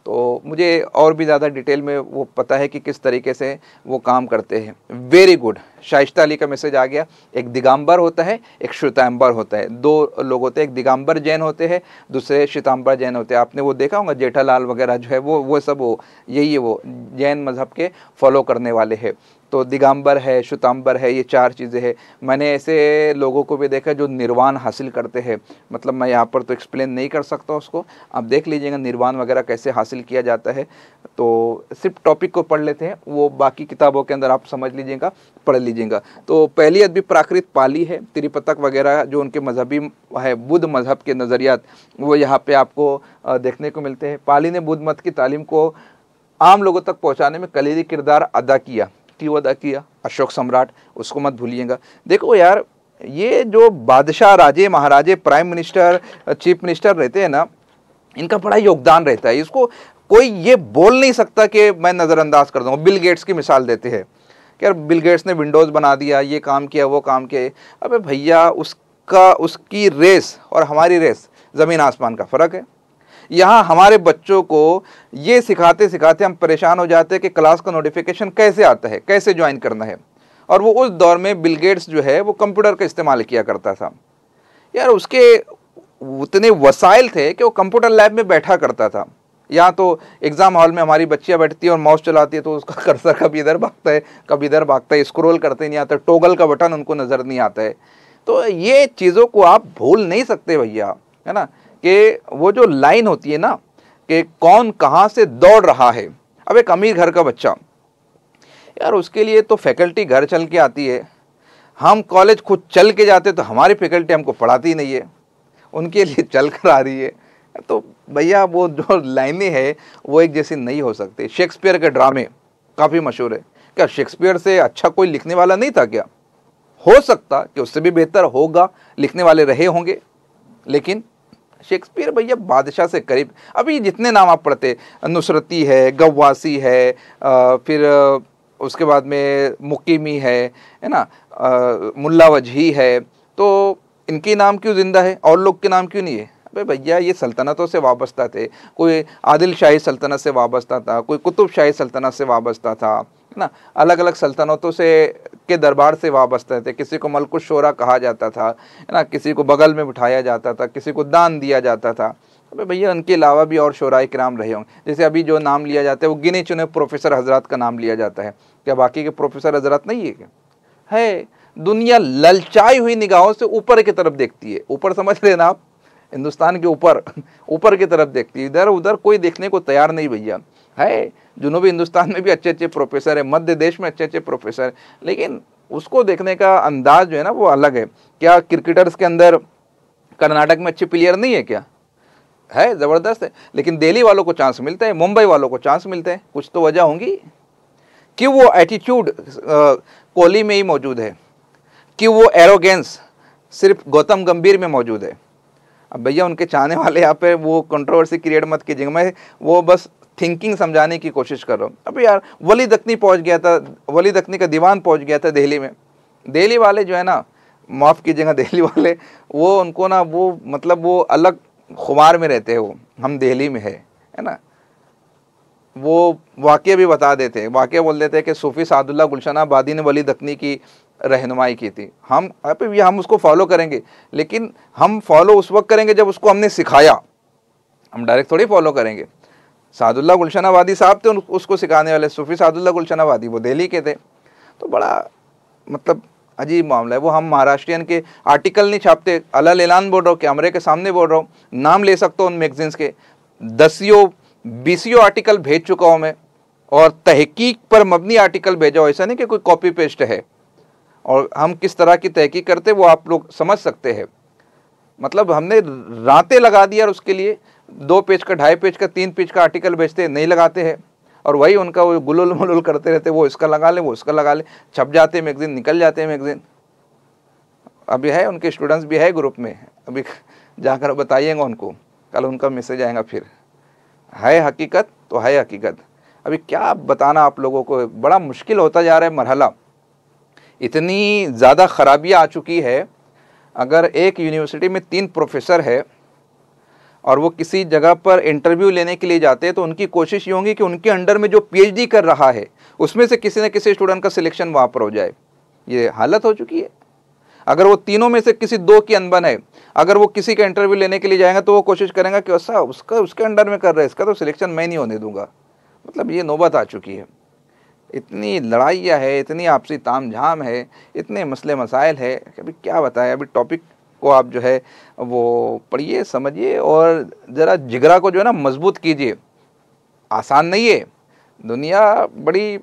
तो मुझे और भी ज़्यादा डिटेल में वो पता है कि किस तरीके से वो काम करते हैं। वेरी गुड, शाइस्ता अली का मैसेज आ गया। एक दिगंबर होता है, एक श्वेतांबर होता है, 2 लोग होते हैं, एक दिगंबर जैन होते हैं, दूसरे श्वेतांबर जैन होते हैं। आपने वो देखा होगा जेठालाल वगैरह जो है वो सब वो यही है, वो जैन मज़हब के फॉलो करने वाले हैं। तो दिगंबर है, श्वेतांबर है, ये 4 चीज़ें हैं। मैंने ऐसे लोगों को भी देखा जो निर्वाण हासिल करते हैं, मतलब मैं यहाँ पर तो एक्सप्लेन नहीं कर सकता उसको, आप देख लीजिएगा निर्वाण वगैरह कैसे हासिल किया जाता है। तो सिर्फ टॉपिक को पढ़ लेते हैं, वो बाकी किताबों के अंदर आप समझ लीजिएगा, पढ़ लीजिएगा। तो पहली अदबी प्राकृत पाली है, त्रिपिटक वगैरह जो उनके मजहबी है, बुद्ध मज़हब के नज़रियात वो यहाँ पे आपको देखने को मिलते हैं। पाली ने बुद्ध मत की तालीम को आम लोगों तक पहुँचाने में कलीदी किरदार अदा किया। क्यों अदा किया? अशोक सम्राट, उसको मत भूलिएगा। देखो यार, ये जो बादशाह, राजे, महाराजे, प्राइम मिनिस्टर, चीफ मिनिस्टर रहते हैं ना, इनका बड़ा योगदान रहता है। इसको कोई ये बोल नहीं सकता कि मैं नज़रअंदाज कर दूंगा। बिल गेट्स की मिसाल देते हैं कि यार बिल गेट्स ने विंडोज़ बना दिया, ये काम किया, वो काम किया। अबे भैया, उसकी रेस और हमारी रेस ज़मीन आसमान का फ़र्क है। यहाँ हमारे बच्चों को ये सिखाते सिखाते हम परेशान हो जाते हैं कि क्लास का नोटिफिकेशन कैसे आता है, कैसे ज्वाइन करना है। और वो उस दौर में बिल गेट्स जो है वो कंप्यूटर का इस्तेमाल किया करता था। यार उसके उतने वसाइल थे कि वो कंप्यूटर लैब में बैठा करता था। यहाँ तो एग्ज़ाम हॉल में हमारी बच्चियाँ बैठती है और माउस चलाती है, तो उसका कर्सर कभी इधर भागता है, कभी इधर भागता है, स्क्रॉल करते नहीं आता, टॉगल का बटन उनको नज़र नहीं आता है। तो ये चीज़ों को आप भूल नहीं सकते भैया, है ना, कि वो जो लाइन होती है ना कि कौन कहाँ से दौड़ रहा है। अब एक अमीर घर का बच्चा, यार उसके लिए तो फैकल्टी घर चल के आती है, हम कॉलेज खुद चल के जाते तो हमारी फैकल्टी हमको पढ़ाती नहीं है, उनके लिए चल कर आ रही है। तो भैया वो जो लाइनें हैं वो एक जैसी नहीं हो सकती। शेक्सपियर के ड्रामे काफ़ी मशहूर है। क्या शेक्सपियर से अच्छा कोई लिखने वाला नहीं था क्या? हो सकता कि उससे भी बेहतर होगा, लिखने वाले रहे होंगे, लेकिन शेक्सपियर भैया बादशाह से करीब। अभी जितने नाम आप पढ़ते, नुसरती है, गव्वासी है, फिर उसके बाद में मुकीमी है ना, मुल्ला वजही है, तो इनके नाम क्यों ज़िंदा है और लोग के नाम क्यों नहीं है? अबे भैया ये सल्तनतों से वाबस्ता थे। कोई आदिल शाही सल्तनत से वाबस्ता था, कोई कुतुब शाही सल्तनत से वाबस्ता था, है ना, अलग अलग सल्तनतों से के दरबार से वाबस्ता थे। किसी को मलकुश शोरा कहा जाता था, है ना, किसी को बगल में बिठाया जाता था, किसी को दान दिया जाता था। अबे भैया उनके अलावा भी और शोराए किराम रहे होंगे। जैसे अभी जो नाम लिया जाता है वो गिने चुने प्रोफेसर हजरात का नाम लिया जाता है। क्या बाकी के प्रोफेसर हजरात नहीं है क्या? है। दुनिया ललचाई हुई निगाहों से ऊपर की तरफ देखती है। ऊपर समझ रहे ना आप, हिंदुस्तान के ऊपर ऊपर की तरफ देखती है, इधर उधर कोई देखने को तैयार नहीं भैया। है जुनूबी हिंदुस्तान में भी अच्छे अच्छे प्रोफेसर है, मध्य देश में अच्छे अच्छे प्रोफेसर, लेकिन उसको देखने का अंदाज जो है ना वो अलग है। क्या क्रिकेटर्स के अंदर कर्नाटक में अच्छे प्लेयर नहीं है क्या? है, ज़बरदस्त है, लेकिन दिल्ली वालों को चांस मिलता है, मुंबई वालों को चांस मिलता है। कुछ तो वजह होंगी। क्यों वो एटीट्यूड कोहली में ही मौजूद है? क्यों वो एरोगेंस सिर्फ गौतम गंभीर में मौजूद है? अब भैया उनके चाहने वाले यहाँ पे वो कंट्रोवर्सी क्रिएट मत कीजिएगा, मैं वो बस थिंकिंग समझाने की कोशिश कर रहा हूँ। अब यार वली दक्नी पहुँच गया था, वली दक्नी का दीवान पहुँच गया था दिल्ली में। दिल्ली वाले जो है ना, माफ़ कीजिएगा दिल्ली वाले, वो उनको ना वो मतलब वो अलग खुमार में रहते हैं। वो हम दिल्ली में है ना, वो वाक़या भी बता देते हैं, वाक़या बोल देते हैं कि सूफ़ी सादुल्लाह गुलशन आबादी ने वली दक्नी की रहनुमाई की थी। हम उसको फॉलो करेंगे, लेकिन हम फॉलो उस वक्त करेंगे जब उसको हमने सिखाया। हम डायरेक्ट थोड़ी फॉलो करेंगे। सादुल्लाह गुलशन आबादी साहब थे उसको सिखाने वाले, सूफ़ी सादुल्लाह गुलशन आबादी वो दिल्ली के थे। तो बड़ा मतलब अजीब मामला है। वो हम महाराष्ट्रियन के आर्टिकल नहीं छापते, अलल ऐलान बोल रहा हूँ, कैमरे के सामने बोल रहा हूँ, नाम ले सकता हूँ उन मैगजीन्स के। 10 20 आर्टिकल भेज चुका हूँ मैं, और तहकीक पर मबनी आर्टिकल भेजा, ऐसा नहीं कि कोई कॉपी पेस्ट है। और हम किस तरह की तहकीक करते वो आप लोग समझ सकते हैं। मतलब हमने रातें लगा दिया और उसके लिए 2 पेज का, 2.5 पेज का, 3 पेज का आर्टिकल भेजते नहीं लगाते हैं, और वही उनका वो गुलुल मुलुल करते रहते, वो इसका लगा ले, वो उसका लगा ले, छप जाते हैं मैगजीन, निकल जाते हैं मैगजीन। अभी है उनके स्टूडेंट्स भी है ग्रुप में, अभी जाकर बताइएगा उनको, कल उनका मैसेज आएगा। फिर है हकीकत तो है हकीकत। अभी क्या बताना आप लोगों को, बड़ा मुश्किल होता जा रहा है मरहला, इतनी ज़्यादा खराबियाँ आ चुकी है। अगर एक यूनिवर्सिटी में 3 प्रोफेसर है और वो किसी जगह पर इंटरव्यू लेने के लिए जाते हैं तो उनकी कोशिश ये होगी कि उनके अंडर में जो पीएचडी कर रहा है उसमें से किसी न किसी स्टूडेंट का सिलेक्शन वहाँ पर हो जाए। ये हालत हो चुकी है। अगर वो तीनों में से किसी 2 की अनबन है, अगर वो किसी का इंटरव्यू लेने के लिए जाएंगे तो वो कोशिश करेंगे कि ऐसा उसके अंडर में कर रहा है, इसका तो सिलेक्शन मैं नहीं होने दूंगा। मतलब ये नौबत आ चुकी है। इतनी लड़ाइयाँ है, इतनी आपसी ताम झाम है, इतने मसले मसाइल है कि अभी क्या बताएं। अभी टॉपिक को आप जो है वो पढ़िए, समझिए और ज़रा जिगरा को जो है ना मजबूत कीजिए। आसान नहीं है, दुनिया बड़ी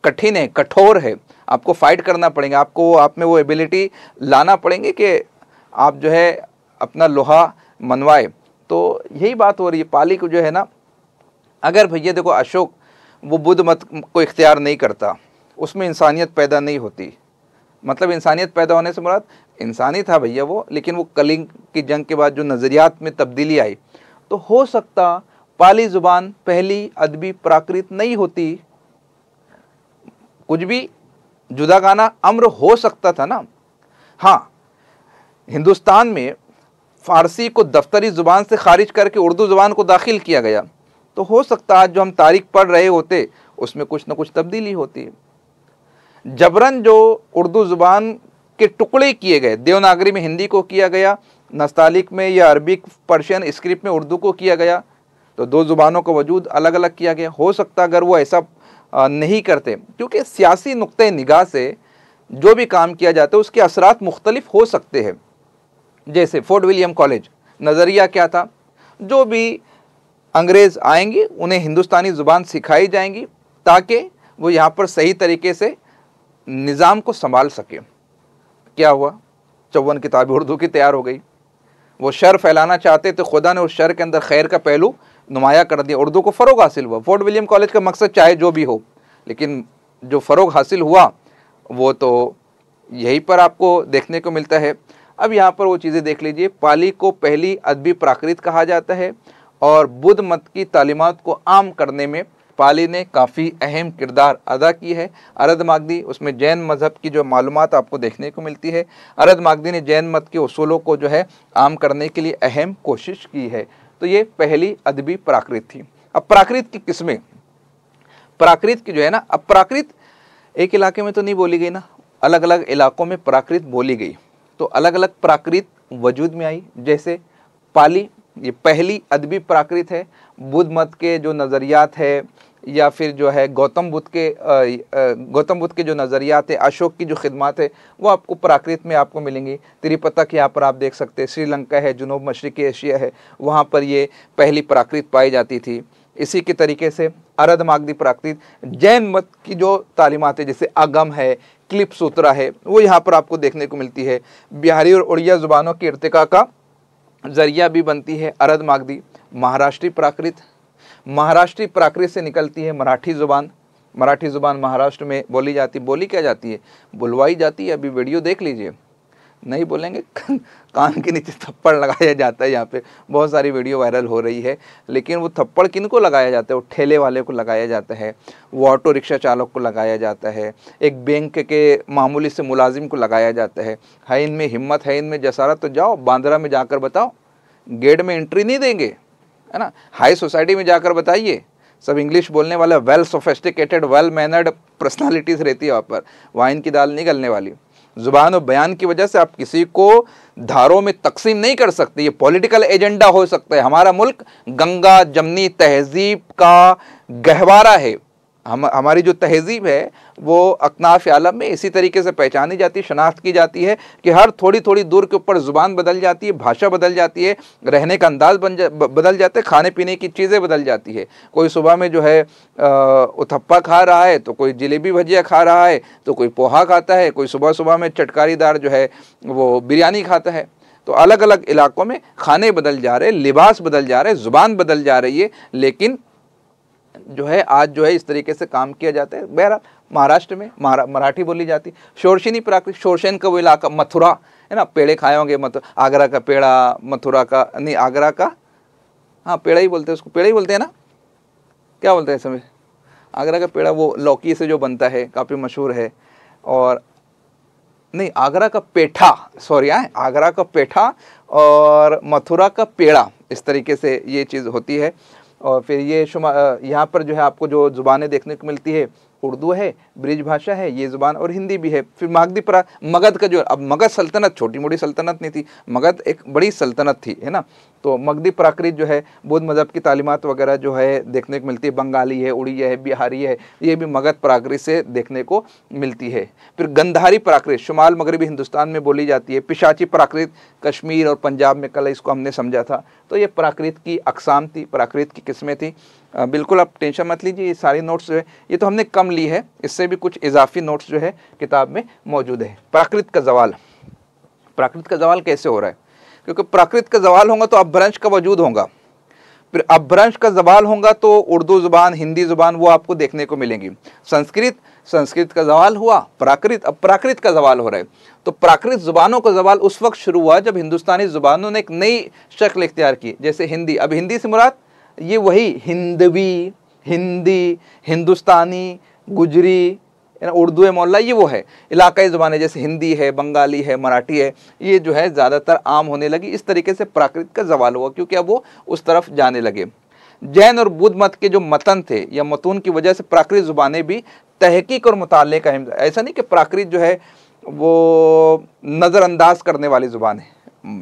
कठिन है, कठोर है, आपको फाइट करना पड़ेगा, आपको आप में वो एबिलिटी लाना पड़ेंगे कि आप जो है अपना लोहा मनवाए। तो यही बात हो रही है। पाली को जो है ना, अगर भैया देखो अशोक वो बुद्ध मत को इख्तियार नहीं करता, उसमें इंसानियत पैदा नहीं होती। मतलब इंसानियत पैदा होने से मुराद इंसानी था भैया वो, लेकिन वो कलिंग की जंग के बाद जो नज़रियात में तब्दीली आई, तो हो सकता पाली ज़ुबान पहली अदबी प्राकृत नहीं होती, कुछ भी जुदागाना अम्र हो सकता था ना। हाँ, हिंदुस्तान में फ़ारसी को दफ्तरी ज़ुबान से खारिज करके उर्दू ज़ुबान को दाखिल किया गया, तो हो सकता आज जो हम तारीख पढ़ रहे होते उसमें कुछ ना कुछ तब्दीली होती। जबरन जो उर्दू ज़ुबान के टुकड़े किए गए, देवनागरी में हिंदी को किया गया, नस्तालिक में या अरबिक पर्शियन स्क्रिप्ट में उर्दू को किया गया, तो 2 ज़ुबानों का वजूद अलग अलग किया गया। हो सकता अगर वो ऐसा नहीं करते, क्योंकि सियासी नुक्ते निगाह से जो भी काम किया जाता है उसके असरात मुख्तलिफ हो सकते हैं। जैसे फोर्ट विलियम कॉलेज, नज़रिया क्या था, जो भी अंग्रेज़ आएंगे उन्हें हिंदुस्तानी ज़ुबान सिखाई जाएंगी ताकि वो यहाँ पर सही तरीके से निज़ाम को संभाल सके। क्या हुआ, 54 किताबें उर्दू की तैयार हो गई। वो शर फैलाना चाहते तो खुदा ने उस शर के अंदर खैर का पहलू नुमाया कर दिया, उर्दू को फ़रोग हासिल हुआ। फोर्ट विलियम कॉलेज का मकसद चाहे जो भी हो, लेकिन जो फ़रोग हासिल हुआ वो तो यहीं पर आपको देखने को मिलता है। अब यहाँ पर वो चीज़ें देख लीजिए। पाली को पहली अदबी प्राकृत कहा जाता है और बुद्ध मत की तालीमात को आम करने में पाली ने काफ़ी अहम किरदार अदा की है। अरद मागदी, उसमें जैन मज़हब की जो मालूमात आपको देखने को मिलती है, अरद मागदी ने जैन मत के उसूलों को जो है आम करने के लिए अहम कोशिश की है। तो ये पहली अदबी प्राकृत थी। अब प्राकृत की किस्में, प्राकृत की जो है ना, अब प्राकृत एक इलाके में तो नहीं बोली गई ना, अलग अलग इलाकों में प्राकृत बोली गई, तो अलग अलग प्राकृत वजूद में आई। जैसे पाली ये पहली अदबी प्राकृत है। बुद्ध मत के जो नज़रियात है या फिर जो है गौतम बुद्ध के जो नज़रियात है, अशोक की जो खिदमत है, वो आपको प्राकृत में आपको मिलेंगी। तिरुपतक यहाँ पर आप देख सकते हैं, श्रीलंका है, जुनूब मशरक़ी एशिया है, वहाँ पर ये पहली प्राकृत पाई जाती थी। इसी के तरीके से अरद मागदी प्राकृत जैन मत की जो तालीमात है, जैसे आगम है, क्लिप सूत्रा है, वो यहाँ पर आपको देखने को मिलती है। बिहारी और उड़िया ज़ुबानों की इर्तिका का ज़रिया भी बनती है अरद मागदी। महाराष्ट्री प्राकृत, महाराष्ट्री प्राकृत से निकलती है मराठी ज़ुबान। मराठी ज़ुबान महाराष्ट्र में बोली जाती, बोली क्या जाती है, बुलवाई जाती है। अभी वीडियो देख लीजिए, नहीं बोलेंगे कान के नीचे थप्पड़ लगाया जाता है। यहाँ पे बहुत सारी वीडियो वायरल हो रही है, लेकिन वो थप्पड़ किनको लगाया जाता है, वो ठेले वाले को लगाया जाता है, वो ऑटो रिक्शा चालक को लगाया जाता है, एक बैंक के मामूली से मुलाजिम को लगाया जाता है इनमें हिम्मत है, इनमें जसारत, तो जाओ बांद्रा में जाकर बताओ, गेट में एंट्री नहीं देंगे, है ना। हाई सोसाइटी में जाकर बताइए, सब इंग्लिश बोलने वाला, well sophisticated, well mannered personalities रहती है वहाँ पर, वाइन की दाल नहीं गलने वाली। ज़ुबान और बयान की वजह से आप किसी को धारों में तकसीम नहीं कर सकते। ये पॉलिटिकल एजेंडा हो सकता है। हमारा मुल्क गंगा जमनी तहजीब का गहवारा है, हमारी जो तहज़ीब है वो अकनाफ़ आलम में इसी तरीके से पहचानी जाती है, शनाख्त की जाती है कि हर थोड़ी थोड़ी दूर के ऊपर ज़ुबान बदल जाती है, भाषा बदल जाती है, रहने का अंदाज़ बदल जाता है, खाने पीने की चीज़ें बदल जाती है। कोई सुबह में जो है उत्थप्पा खा रहा है, तो कोई जलेबी भजिया खा रहा है, तो कोई पोहा खाता है, कोई सुबह सुबह में चटकारीदार जो है वो बिरयानी खाता है। तो अलग अलग इलाकों में खाने बदल जा रहे, लिबास बदल जा रहे, ज़ुबान बदल जा रही है, लेकिन जो है आज जो है इस तरीके से काम किया जाता है। बहरहाल महाराष्ट्र में मराठी बोली जाती है। शोरशिनी प्राकृत, शोरशेन का वो इलाका, मथुरा है ना, पेड़े खाए होंगे, आगरा का पेड़ा, मथुरा का नहीं, आगरा का, हाँ पेड़ा ही बोलते हैं उसको, पेड़ा ही बोलते हैं ना, क्या बोलते हैं समय, आगरा का पेड़ा वो लौकी से जो बनता है, काफ़ी मशहूर है। और नहीं, आगरा का पेठा, सॉरी आगरा का पेठा और मथुरा का पेड़ा, इस तरीके से ये चीज़ होती है। और फिर ये यहाँ पर जो है आपको जो ज़ुबानें देखने को मिलती है, उर्दू है, ब्रिज भाषा है ये ज़ुबान, और हिंदी भी है। फिर मगध का जो, अब मगध सल्तनत छोटी मोटी सल्तनत नहीं थी, मगध एक बड़ी सल्तनत थी, है ना। तो मगधी प्राकृत जो है बुद्ध मज़हब की तालीमात वगैरह जो है देखने को मिलती है। बंगाली है, उड़िया है, बिहारी है, ये भी मगध प्राकृत से देखने को मिलती है। फिर गंधारी प्राकृत शुमाल मगरबी हिंदुस्तान में बोली जाती है। पिशाची प्राकृत कश्मीर और पंजाब में, कल इसको हमने समझा था। तो ये प्राकृत की अकसाम थी, प्राकृत की किस्में थी। बिल्कुल आप टेंशन मत लीजिए, ये सारी नोट्स जो है ये तो हमने कम ली है, इससे भी कुछ इजाफी नोट्स जो है किताब में मौजूद है। प्राकृत का जवाल, प्राकृत का जवाल कैसे हो रहा है? क्योंकि प्राकृत का जवाल होगा तो अपभ्रंश का वजूद होगा, फिर अपभ्रंश का जवाल होगा तो उर्दू ज़ुबान, हिंदी ज़ुबान वो आपको देखने को मिलेंगी। संस्कृत का जवाल हुआ, प्राकृत, अब प्राकृत का जवाल हो रहा है। तो प्राकृत ज़ुबानों का जवाल उस वक्त शुरू हुआ जब हिंदुस्तानी ज़ुबानों ने एक नई शक्ल इख्तियार की, जैसे हिंदी। अब हिंदी से मुराद ये वही हिंदवी, हिंदी, हिंदुस्तानी, गुजरी, उर्दू है मौला, ये वो है इलाकाई ज़ुबानें, जैसे हिंदी है, बंगाली है, मराठी है, ये जो है ज़्यादातर आम होने लगी। इस तरीके से प्राकृत का जवाल हुआ, क्योंकि अब वो उस तरफ जाने लगे। जैन और बुद्ध मत के जो मतन थे या मतून की वजह से प्राकृत ज़ुबानें भी तहकीक और मुताले का, ऐसा नहीं कि प्राकृत जो है वो नज़रअंदाज करने वाली ज़ुबान है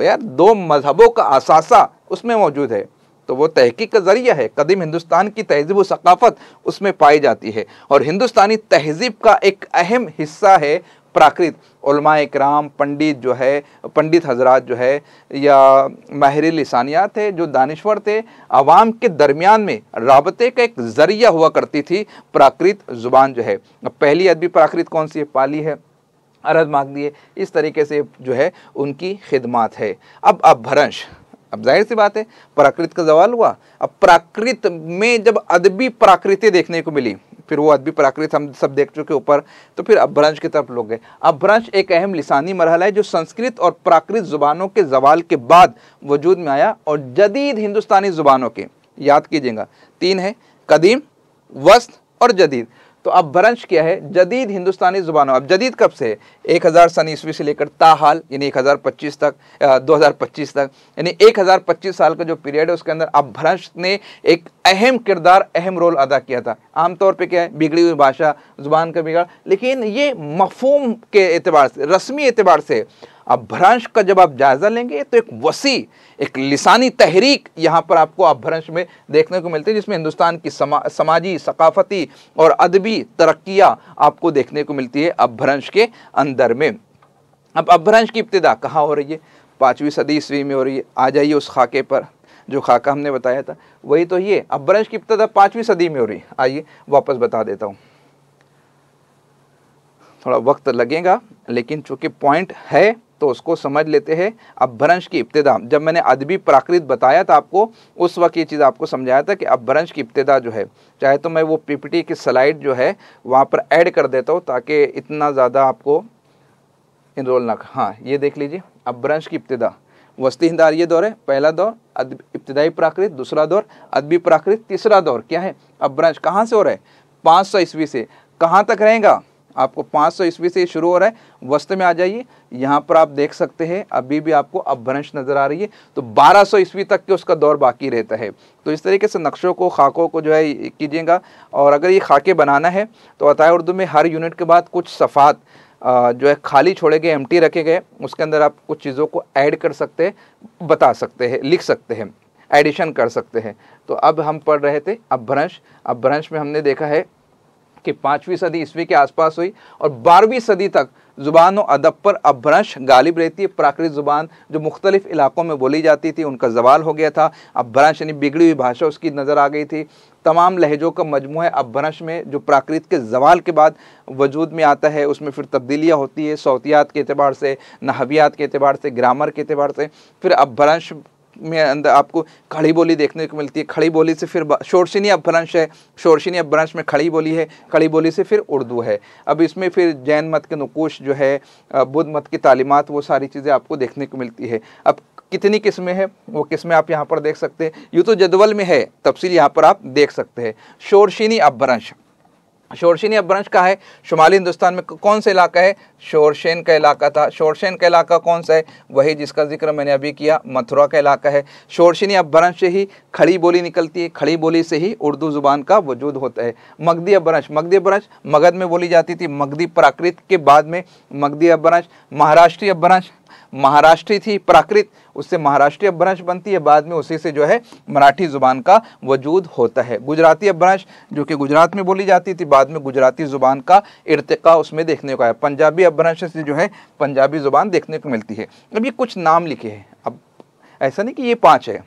यार, दो मजहबों का असासा उसमें मौजूद है, तो वो तहकीक का ज़रिया है। कदीम हिंदुस्तान की तहज़ीब व सकाफ़त उसमें पाई जाती है, और हिंदुस्तानी तहज़ीब का एक अहम हिस्सा है प्राकृत। उलमाए किराम, पंडित जो है, पंडित हजरात जो है, या माहिर लिसानियात थे, जो दानिश्वर थे, आवाम के दरमियान में राबते का एक ज़रिया हुआ करती थी प्राकृत ज़ुबान जो है। पहली अदबी प्राकृत कौन सी है? पाली है, अरब मागधी है। इस तरीके से जो है उनकी खिदमात है। अब अपभ्रंश, अब जाहिर सी बात है प्राकृत का जवाल हुआ। अब प्राकृत में जब अदबी प्राकृति देखने को मिली, फिर वो अदबी प्राकृत हम सब देख चुके ऊपर, तो फिर अपभ्रंश की तरफ लोग गए। अपभ्रंश एक अहम लिसानी मरहला है जो संस्कृत और प्राकृत ज़ुबानों के जवाल के बाद वजूद में आया, और जदीद हिंदुस्तानी ज़ुबानों के, याद कीजिएगा 3 है, कदीम, वस्त और जदीद। तो अपभ्रंश क्या है? जदीद हिंदुस्तानी ज़ुबानों। अब जदीद कब से? 1000 सन ईस्वी से लेकर ताहाल यानी 1025 तक, 2025 तक, यानी 1025 साल का जो पीरियड है उसके अंदर अपभ्रंश ने एक अहम किरदार, अहम रोल अदा किया था। आमतौर पे क्या है, बिगड़ी हुई भाषा, ज़ुबान का बिगाड़, लेकिन ये मफ़हूम के एतबार से, रस्मी एतबार से अपभ्रंश का जब आप जायज़ा लेंगे तो एक वसी, एक लिसानी तहरीक यहाँ पर आपको अपभ्रंश में देखने को मिलती है, जिसमें हिंदुस्तान की समाजी, सकाफती और अदबी तरक्कियाँ आपको देखने को मिलती है अपभ्रंश के अंदर में। अब अपभ्रंश की इब्तिदा कहाँ हो रही है? 5वीं सदी ईस्वी में हो रही है। आ जाइए उस खाके पर, जो खाका हमने बताया था वही तो ये अपभ्रंश की इब्तिदा 5वीं सदी में हो रही है। आइए वापस बता देता हूँ, थोड़ा वक्त लगेगा लेकिन चूँकि पॉइंट है तो उसको समझ लेते हैं। अपभ्रंश की इब्तिदा, जब मैंने अदबी प्राकृत बताया था आपको, उस वक्त ये चीज़ आपको समझाया था कि अपभ्रंश की इब्तिदा जो है, चाहे तो मैं वो पीपीटी की स्लाइड जो है वहाँ पर ऐड कर देता हूँ ताकि इतना ज़्यादा आपको इनरोल ना। हाँ ये देख लीजिए, अपभ्रंश की इब्तिदा वस्ती हिंदार ये दौर है, पहला दौर इब्तिदाई प्राकृत, दूसरा दौर अदबी प्राकृत, तीसरा दौर क्या है अपभ्रंश। कहाँ से हो रहा है? 500 ईस्वी से। कहाँ तक रहेगा? आपको 500 ईस्वी से शुरू हो रहा है। वस्त में आ जाइए, यहाँ पर आप देख सकते हैं अभी भी आपको अपभ्रंश नज़र आ रही है, तो 1200 ईस्वी तक के उसका दौर बाकी रहता है। तो इस तरीके से नक्शों को, खाकों को जो है कीजिएगा। और अगर ये खाके बनाना है तो अताए उर्दू में हर यूनिट के बाद कुछ सफ़ात जो है खाली छोड़े गए, एम्प्टी रखे गए, उसके अंदर आप कुछ चीज़ों को ऐड कर सकते हैं, बता सकते हैं, लिख सकते हैं, एडिशन कर सकते हैं। तो अब हम पढ़ रहे थे अपभ्रंश। अपभ्रंश में हमने देखा है कि 5वीं सदी ईस्वी के आसपास हुई और 12वीं सदी तक ज़ुबान व अदब पर अपभ्रंश गालिब रहती है। प्राकृत ज़ुबान जो मुख्तलिफ़ इलाकों में बोली जाती थी उनका ज़वाल हो गया था। अपभ्रंश यानी बिगड़ी हुई भाषा उसकी नज़र आ गई थी। तमाम लहजों का मजमू है अपभ्रंश में, जो प्राकृत के ज़वाल के बाद वजूद में आता है। उसमें फिर तब्दीलियाँ होती है सौतियात के अतबार से, नहवियात के अतबार से, ग्रामर के अतबार से। फिर अपभ्रंश में अंदर आपको खड़ी बोली देखने को मिलती है। खड़ी बोली से फिर शोरशिनी अपभ्रंश है, शोरशिनी अपभ्रंश में खड़ी बोली है, खड़ी बोली से फिर उर्दू है। अब इसमें फिर जैन मत के नुकूश जो है, बुद्ध मत की तालीमात, वो सारी चीज़ें आपको देखने को मिलती है। अब कितनी किस्में हैं वो किस्में आप यहाँ पर देख सकते हैं, यूँ तो जदवल में है, तफसील यहाँ पर आप देख सकते हैं। शोरशिनी अपभ्रंश, शोरशिनी अपभ्रंश का है शुमाली हिंदुस्तान में कौन सा इलाका है? शोरशेन का इलाका था। शोरशेन का इलाका कौन सा है? वही जिसका जिक्र मैंने अभी किया, मथुरा का इलाका है। शोरशिनी अपभ्रंश से ही खड़ी बोली निकलती है, खड़ी बोली से ही उर्दू ज़ुबान का वजूद होता है। मगधी अपभ्रंश, मगधी अपभ्रंश मगध में बोली जाती थी, मगधी प्राकृत के बाद में मगधी अपभ्रंश। महाराष्ट्रीय अपभ्रंश, महाराष्ट्री थी प्राकृत, उससे महाराष्ट्रीय अपभ्रंश बनती है, बाद में उसी से जो है मराठी ज़ुबान का वजूद होता है। गुजराती अपभ्रंश जो कि गुजरात में बोली जाती थी, बाद में गुजराती ज़ुबान का इर्तिका उसमें देखने को आया। पंजाबी अपभ्रंश से जो है पंजाबी ज़ुबान देखने को मिलती है। अब ये कुछ नाम लिखे हैं, अब ऐसा नहीं कि ये 5 है,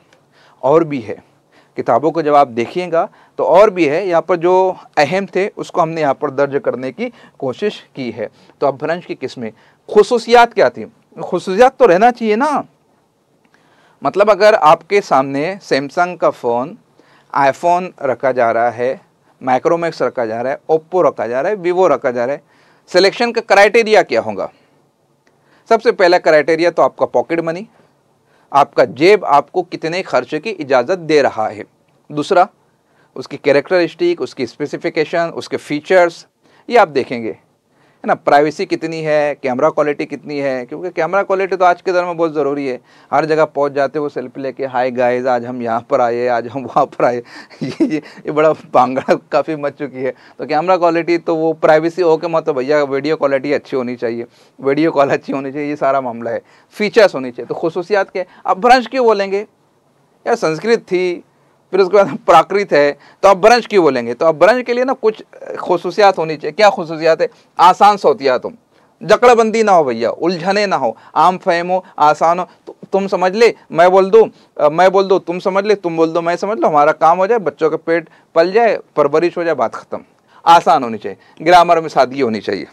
और भी है। किताबों को जब आप देखिएगा तो और भी है, यहाँ पर जो अहम थे उसको हमने यहाँ पर दर्ज करने की कोशिश की है। तो अपभ्रंश की किस्में, खुसूसियात क्या थी? खुसूसियात तो रहना चाहिए ना। मतलब अगर आपके सामने सैमसंग का फ़ोन, आईफोन रखा जा रहा है, माइक्रोमैक्स रखा जा रहा है, ओप्पो रखा जा रहा है, वीवो रखा जा रहा है, सिलेक्शन का क्राइटेरिया क्या होगा? सबसे पहला क्राइटेरिया तो आपका पॉकेट मनी, आपका जेब आपको कितने खर्च की इजाज़त दे रहा है। दूसरा, उसकी कैरेक्टरिस्टिक, उसकी स्पेसिफिकेशन, उसके फीचर्स, ये आप देखेंगे, है ना। प्राइवेसी कितनी है, कैमरा क्वालिटी कितनी है, क्योंकि कैमरा क्वालिटी तो आज के दौर में बहुत ज़रूरी है। हर जगह पहुंच जाते वो सेल्फी लेके, हाय गाइस आज हम यहाँ पर आए, आज हम वहाँ पर आए, ये बड़ा भांगड़ा काफ़ी मच चुकी है। तो कैमरा क्वालिटी तो वो प्राइवेसी हो के मत, भैया वीडियो क्वालिटी अच्छी होनी चाहिए, वीडियो कॉल अच्छी होनी चाहिए, ये सारा मामला है। फीचर्स होनी चाहिए। तो खुसूसियात क्या है? अपभ्रंश क्यों बोलेंगे यार? संस्कृत थी, फिर उसके बाद प्राकृत है, तो अपभ्रंश क्यों बोलेंगे? तो अपभ्रंश के लिए ना कुछ खुसूसियात होनी चाहिए। क्या खुसूसियात है? आसान सौतियात हो, जकड़बंदी ना हो भैया, उलझने ना हो, आम फहम हो, आसान हो। तो तुम समझ ले, मैं बोल दूँ, तुम समझ ले, तुम बोल दो, मैं समझ लो, हमारा काम हो जाए, बच्चों का पेट पल जाए, परवरिश हो जाए, बात खत्म। आसान होनी चाहिए। ग्रामर में सादगी होनी चाहिए,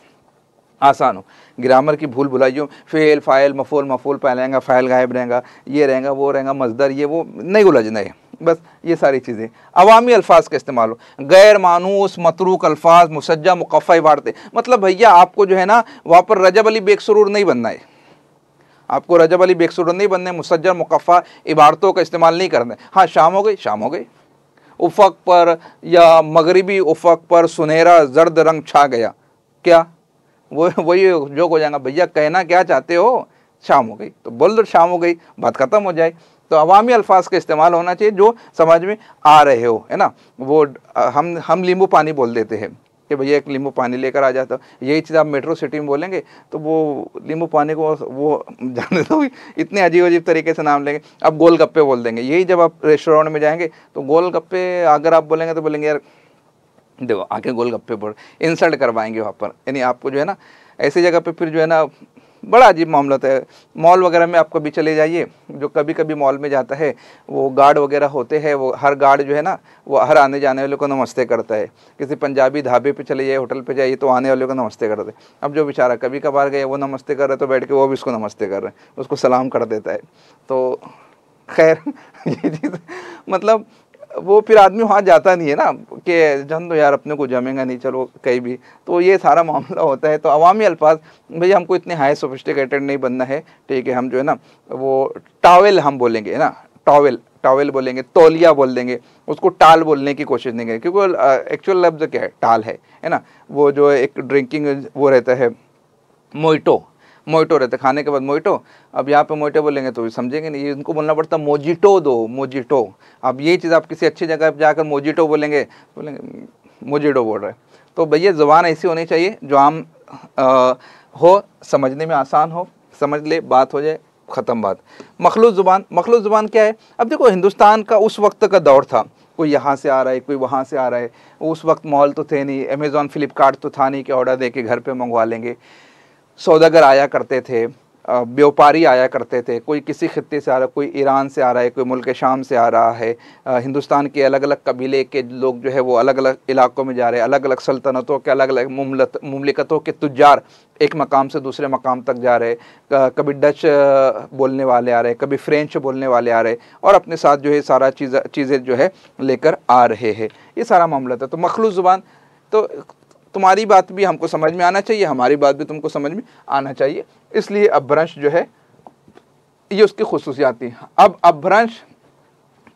आसान हो। ग्रामर की भूल भुलाइयों, फेल, फाइल, मफूल, मफूल पहले रहेगा, फाइल गायब रहेगा, ये रहेगा, वो रहेगा, मजदर, ये वो नहीं उलझना है। बस ये सारी चीज़ें। अवामी अल्फाज का इस्तेमाल हो, गैर मानूस, मतरूक अल्फाज, मुसज्जा, मुकफ़ा इबारतें। मतलब भैया आपको जो है ना वहाँ पर रजब अली बेकसुरूर नहीं बनना है, आपको रजब अली बेकसुरूर नहीं बनना है, मुसज्जा मुकफ़ा इबारतों का इस्तेमाल नहीं करना है। हाँ, शाम हो गई, शाम हो गई, उफ़क़ पर या मगरिबी उफ़क़ पर सुनहरा जर्द रंग छा गया, क्या वही जोक हो जाएगा? भैया कहना क्या चाहते हो? शाम हो गई, तो बोल दो शाम हो गई, बात खत्म हो जाए। तो अवामी अल्फाज का इस्तेमाल होना चाहिए जो समझ में आ रहे हो, है ना। वो हम नींबू पानी बोल देते हैं कि भैया एक नींबू पानी लेकर आ जाता। यही चीज़ आप मेट्रो सिटी में बोलेंगे तो वो नींबू पानी को वो जाने दो, इतने अजीब अजीब तरीके से नाम लेंगे। अब गोलगप्पे बोल देंगे। यही जब आप रेस्टोरेंट में जाएंगे तो गोलगप्पे अगर आप बोलेंगे तो बोलेंगे यार देखो आके गोलगप्पे बोल, इंसल्ट करवाएंगे वहाँ पर। यानी आपको जो है ना ऐसी जगह पे फिर जो है ना बड़ा अजीब मामला होता है। मॉल वगैरह में आप कभी चले जाइए, जो कभी कभी मॉल में जाता है, वो गार्ड वगैरह होते हैं, वो हर गार्ड जो है ना वो हर आने जाने वाले को नमस्ते करता है। किसी पंजाबी ढाबे पे चले जाइए, होटल पे जाइए तो आने वाले को नमस्ते करते हैं। अब जो बेचारा कभी कभार गए वो नमस्ते कर रहे तो बैठ के वो भी उसको नमस्ते कर रहे हैं, उसको सलाम कर देता है। तो खैर ये चीज़ मतलब वो फिर आदमी वहाँ जाता नहीं है ना कि जन तो यार अपने को जमेगा नहीं, चलो कहीं भी। तो ये सारा मामला होता है। तो अवामी अल्फाज भैया हमको इतने हाई सोफिस्टिकेटेड नहीं बनना है, ठीक है। हम जो है ना वो टॉवेल हम बोलेंगे, है ना, टॉवेल बोलेंगे, तौलिया बोल देंगे, उसको टाल बोलने की कोशिश नहीं करें, क्योंकि एक्चुअल लफ्ज़ क्या है? टाल है ना। वो जो एक ड्रिंकिंग वो रहता है मोइटो रहता है, खाने के बाद मोइटो। अब यहाँ पे मोइटो बोलेंगे तो समझेंगे नहीं, इनको बोलना पड़ता मोजिटो दो, मोजिटो। अब ये चीज़ आप किसी अच्छी जगह पर जाकर मोजिटो बोलेंगे मोजिटो बोल रहे हैं। तो भैया ज़ुबान ऐसी होनी चाहिए जो आम हो, समझने में आसान हो, समझ ले, बात हो जाए, ख़त्म बात। मखलूत ज़ुबान क्या है? अब देखो हिंदुस्तान का उस वक्त का दौर था, कोई यहाँ से आ रहा है, कोई वहाँ से आ रहा है। उस वक्त मॉल तो थे नहीं, अमेज़ॉन फ्लिपकार्ट तो था नहीं कि ऑर्डर दे के घर पे मंगवा लेंगे। सौदागर आया करते थे, व्यापारी आया करते थे, कोई किसी खित्ते से आ रहा है, कोई ईरान से आ रहा है, कोई मुल्क शाम से आ रहा है। हिंदुस्तान के अलग अलग कबीले के लोग जो है वो अलग अलग इलाकों में जा रहे हैं, अलग अलग सल्तनतों के अलग अलग मुमलिकतों के तुज्जार एक मकाम से दूसरे मकाम तक जा रहे। कभी डच बोलने वाले आ रहे, कभी फ्रेंच बोलने वाले आ रहे, और अपने साथ जो है सारा चीज़ें जो है लेकर आ रहे हैं। ये सारा मामला था। तो मखलूत ज़ुबान, तो तुम्हारी बात भी हमको समझ में आना चाहिए, हमारी बात भी तुमको समझ में आना चाहिए, इसलिए अपभ्रंश जो है ये उसकी खुसूसियात थी। अब अपभ्रंश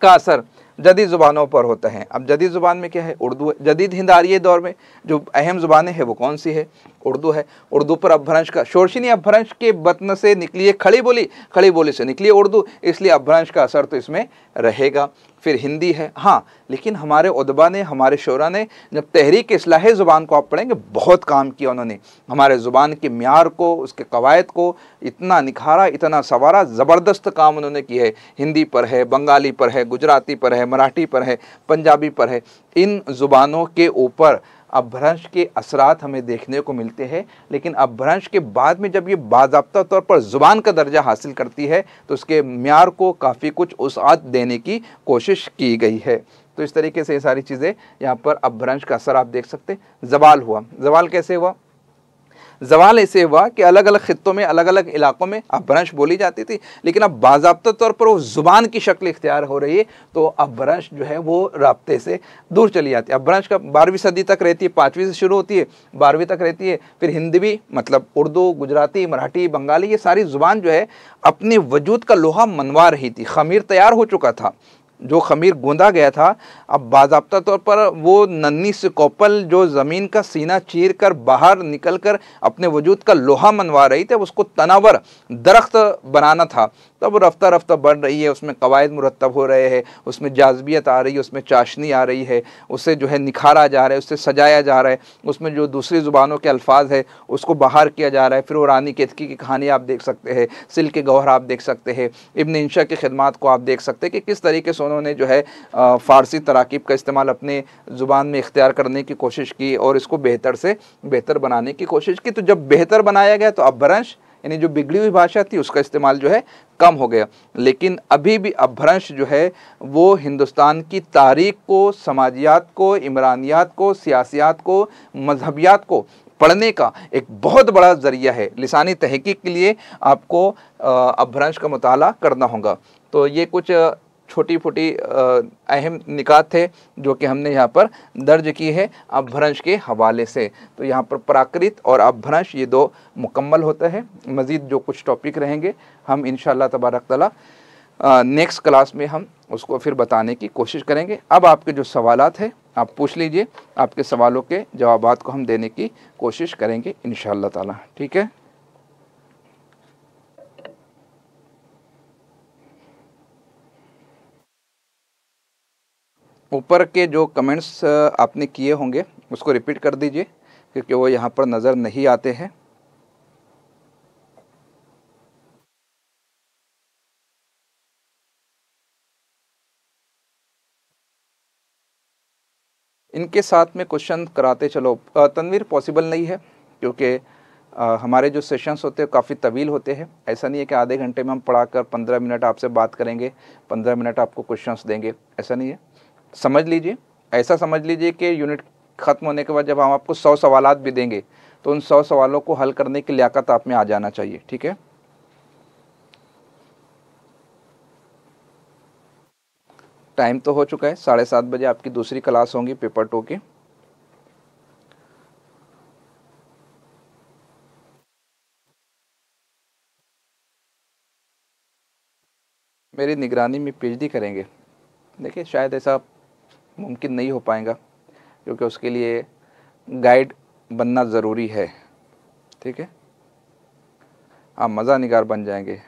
का असर जदीद ज़ुबानों पर होता है। अब जदीद ज़ुबान में क्या है? उर्दू है। जदीद हिंद आर्य दौर में जो अहम ज़ुबानें हैं वो कौन सी है? उर्दू है। उर्दू पर अपभ्रंश का, शोरशिनी अपभ्रंश के बतन से निकली है खड़ी बोली, खड़ी बोली से निकली है उर्दू, इसलिए अपभ्रंश का असर तो इसमें रहेगा। फिर हिंदी है, हाँ, लेकिन हमारे उदबा ने, हमारे शोरा ने जब तहरीक इस्लाह ज़ुबान को आप पढ़ेंगे, बहुत काम किया उन्होंने हमारे ज़ुबान के म्यार को, उसके कवायद को इतना निखारा, इतना संवारा, ज़बरदस्त काम उन्होंने किया है। हिंदी पर है, बंगाली पर है, गुजराती पर है, मराठी पर है, पंजाबी पर है। इन ज़ुबानों के ऊपर अपभ्रंश के असरात हमें देखने को मिलते हैं। लेकिन अपभ्रंश के बाद में जब ये बाज़ाब्ता तौर पर ज़ुबान का दर्जा हासिल करती है तो उसके म्यार को काफ़ी कुछ वुसअत देने की कोशिश की गई है। तो इस तरीके से ये सारी चीज़ें यहाँ पर अपभ्रंश का असर आप देख सकते हैं। ज़वाल हुआ, ज़वाल कैसे हुआ? ज़वाल ऐसे हुआ कि अलग अलग खित्तों में, अलग अलग इलाकों में अपभ्रंश बोली जाती थी, लेकिन अब बाज़ाब्ता तौर पर वो ज़ुबान की शक्ल इख्तियार हो रही है, तो अपभ्रंश जो है वो राब्ते से दूर चली जाती है। अपभ्रंश का 12वीं सदी तक रहती है, 5वीं से शुरू होती है, 12वीं तक रहती है। फिर हिंदवी मतलब उर्दू, गुजराती, मराठी, बंगाली, ये सारी ज़ुबान जो है अपने वजूद का लोहा मनवा रही थी। ख़मीर तैयार हो चुका था, जो ख़मीर गूंदा गया था, अब बाज़ाब्ता तौर पर वो नन्ही सी कोपल जो ज़मीन का सीना चीर कर बाहर निकल कर अपने वजूद का लोहा मनवा रही थी, अब उसको तनावर दरख्त बनाना था। तब रफ्ता रफ्ता बढ़ रही है, उसमें कवायद मुरतब हो रहे हैं, उसमें जाज़बियत आ रही है, उसमें चाशनी आ रही है, उससे जो है निखारा जा रहा है, उससे सजाया जा रहा है, उसमें जो दूसरी ज़ुबानों के अल्फाज है उसको बाहर किया जा रहा है। फिर वो रानी केतकी की कहानी आप देख सकते हैं, सिल्क के गौहर आप देख सकते हैं, इब्न इंशा की खिदमात को आप देख सकते हैं कि किस तरीके से उन्होंने जो है फ़ारसी तराकीब का इस्तेमाल अपने ज़ुबान में इख्तियार करने की कोशिश की और इसको बेहतर से बेहतर बनाने की कोशिश की। तो जब बेहतर बनाया गया तो अपभ्रंश यानी जो बिगड़ी हुई भाषा थी उसका इस्तेमाल जो है कम हो गया। लेकिन अभी भी अपभ्रंश जो है वो हिंदुस्तान की तारीख को, समाजियात को, इमरानियात को, सियासियात को, मजहबियात को पढ़ने का एक बहुत बड़ा ज़रिया है। लिसानी तहकीक के लिए आपको अपभ्रंश का मुताला करना होगा। तो ये कुछ छोटी फोटी अहम निकात थे जो कि हमने यहाँ पर दर्ज की है अपभ्रंश के हवाले से। तो यहाँ पर प्राकृत और अपभ्रंश ये दो मुकम्मल होता है। मज़ीद जो कुछ टॉपिक रहेंगे हम इंशाअल्लाह तबारक तआला नेक्स्ट क्लास में हम उसको फिर बताने की कोशिश करेंगे। अब आपके जो सवालात हैं आप पूछ लीजिए, आपके सवालों के जवाबात को हम देने की कोशिश करेंगे इंशाअल्लाह ताला। ठीक है। ऊपर के जो कमेंट्स आपने किए होंगे उसको रिपीट कर दीजिए क्योंकि वो यहाँ पर नज़र नहीं आते हैं। इनके साथ में क्वेश्चन कराते चलो। तनवीर पॉसिबल नहीं है क्योंकि हमारे जो सेशंस होते हैं काफ़ी तवील होते हैं। ऐसा नहीं है कि आधे घंटे में हम पढ़ाकर 15 मिनट आपसे बात करेंगे, 15 मिनट आपको क्वेश्चंस देंगे, ऐसा नहीं है। समझ लीजिए, ऐसा समझ लीजिए कि यूनिट ख़त्म होने के बाद जब हम आपको 100 सवालात भी देंगे तो उन 100 सवालों को हल करने की लियाकत आप में आ जाना चाहिए। ठीक है। टाइम तो हो चुका है, 7:30 बजे आपकी दूसरी क्लास होंगी पेपर 2 की। मेरी निगरानी में पीएचडी करेंगे। देखिए शायद ऐसा मुमकिन नहीं हो पाएगा क्योंकि उसके लिए गाइड बनना ज़रूरी है। ठीक है। आप मज़ा निगार बन जाएंगे।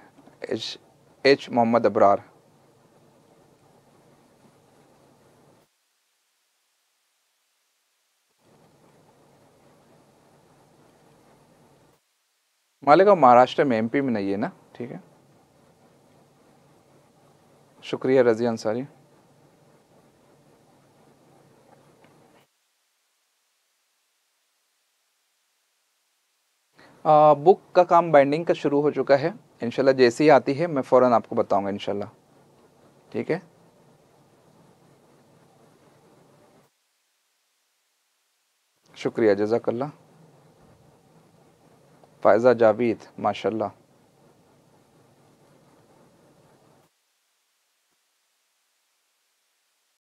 एच मोहम्मद अबरार। मालेगांव महाराष्ट्र में, एमपी में नहीं है ना। ठीक है। शुक्रिया रज़िया अंसारी। बुक का काम बाइंडिंग का शुरू हो चुका है। इंशाल्लाह जैसे ही आती है मैं फ़ौरन आपको बताऊंगा इंशाल्लाह। ठीक है, शुक्रिया, जज़ाकल्लाह। फ़ायज़ा जावेद, माशाल्लाह।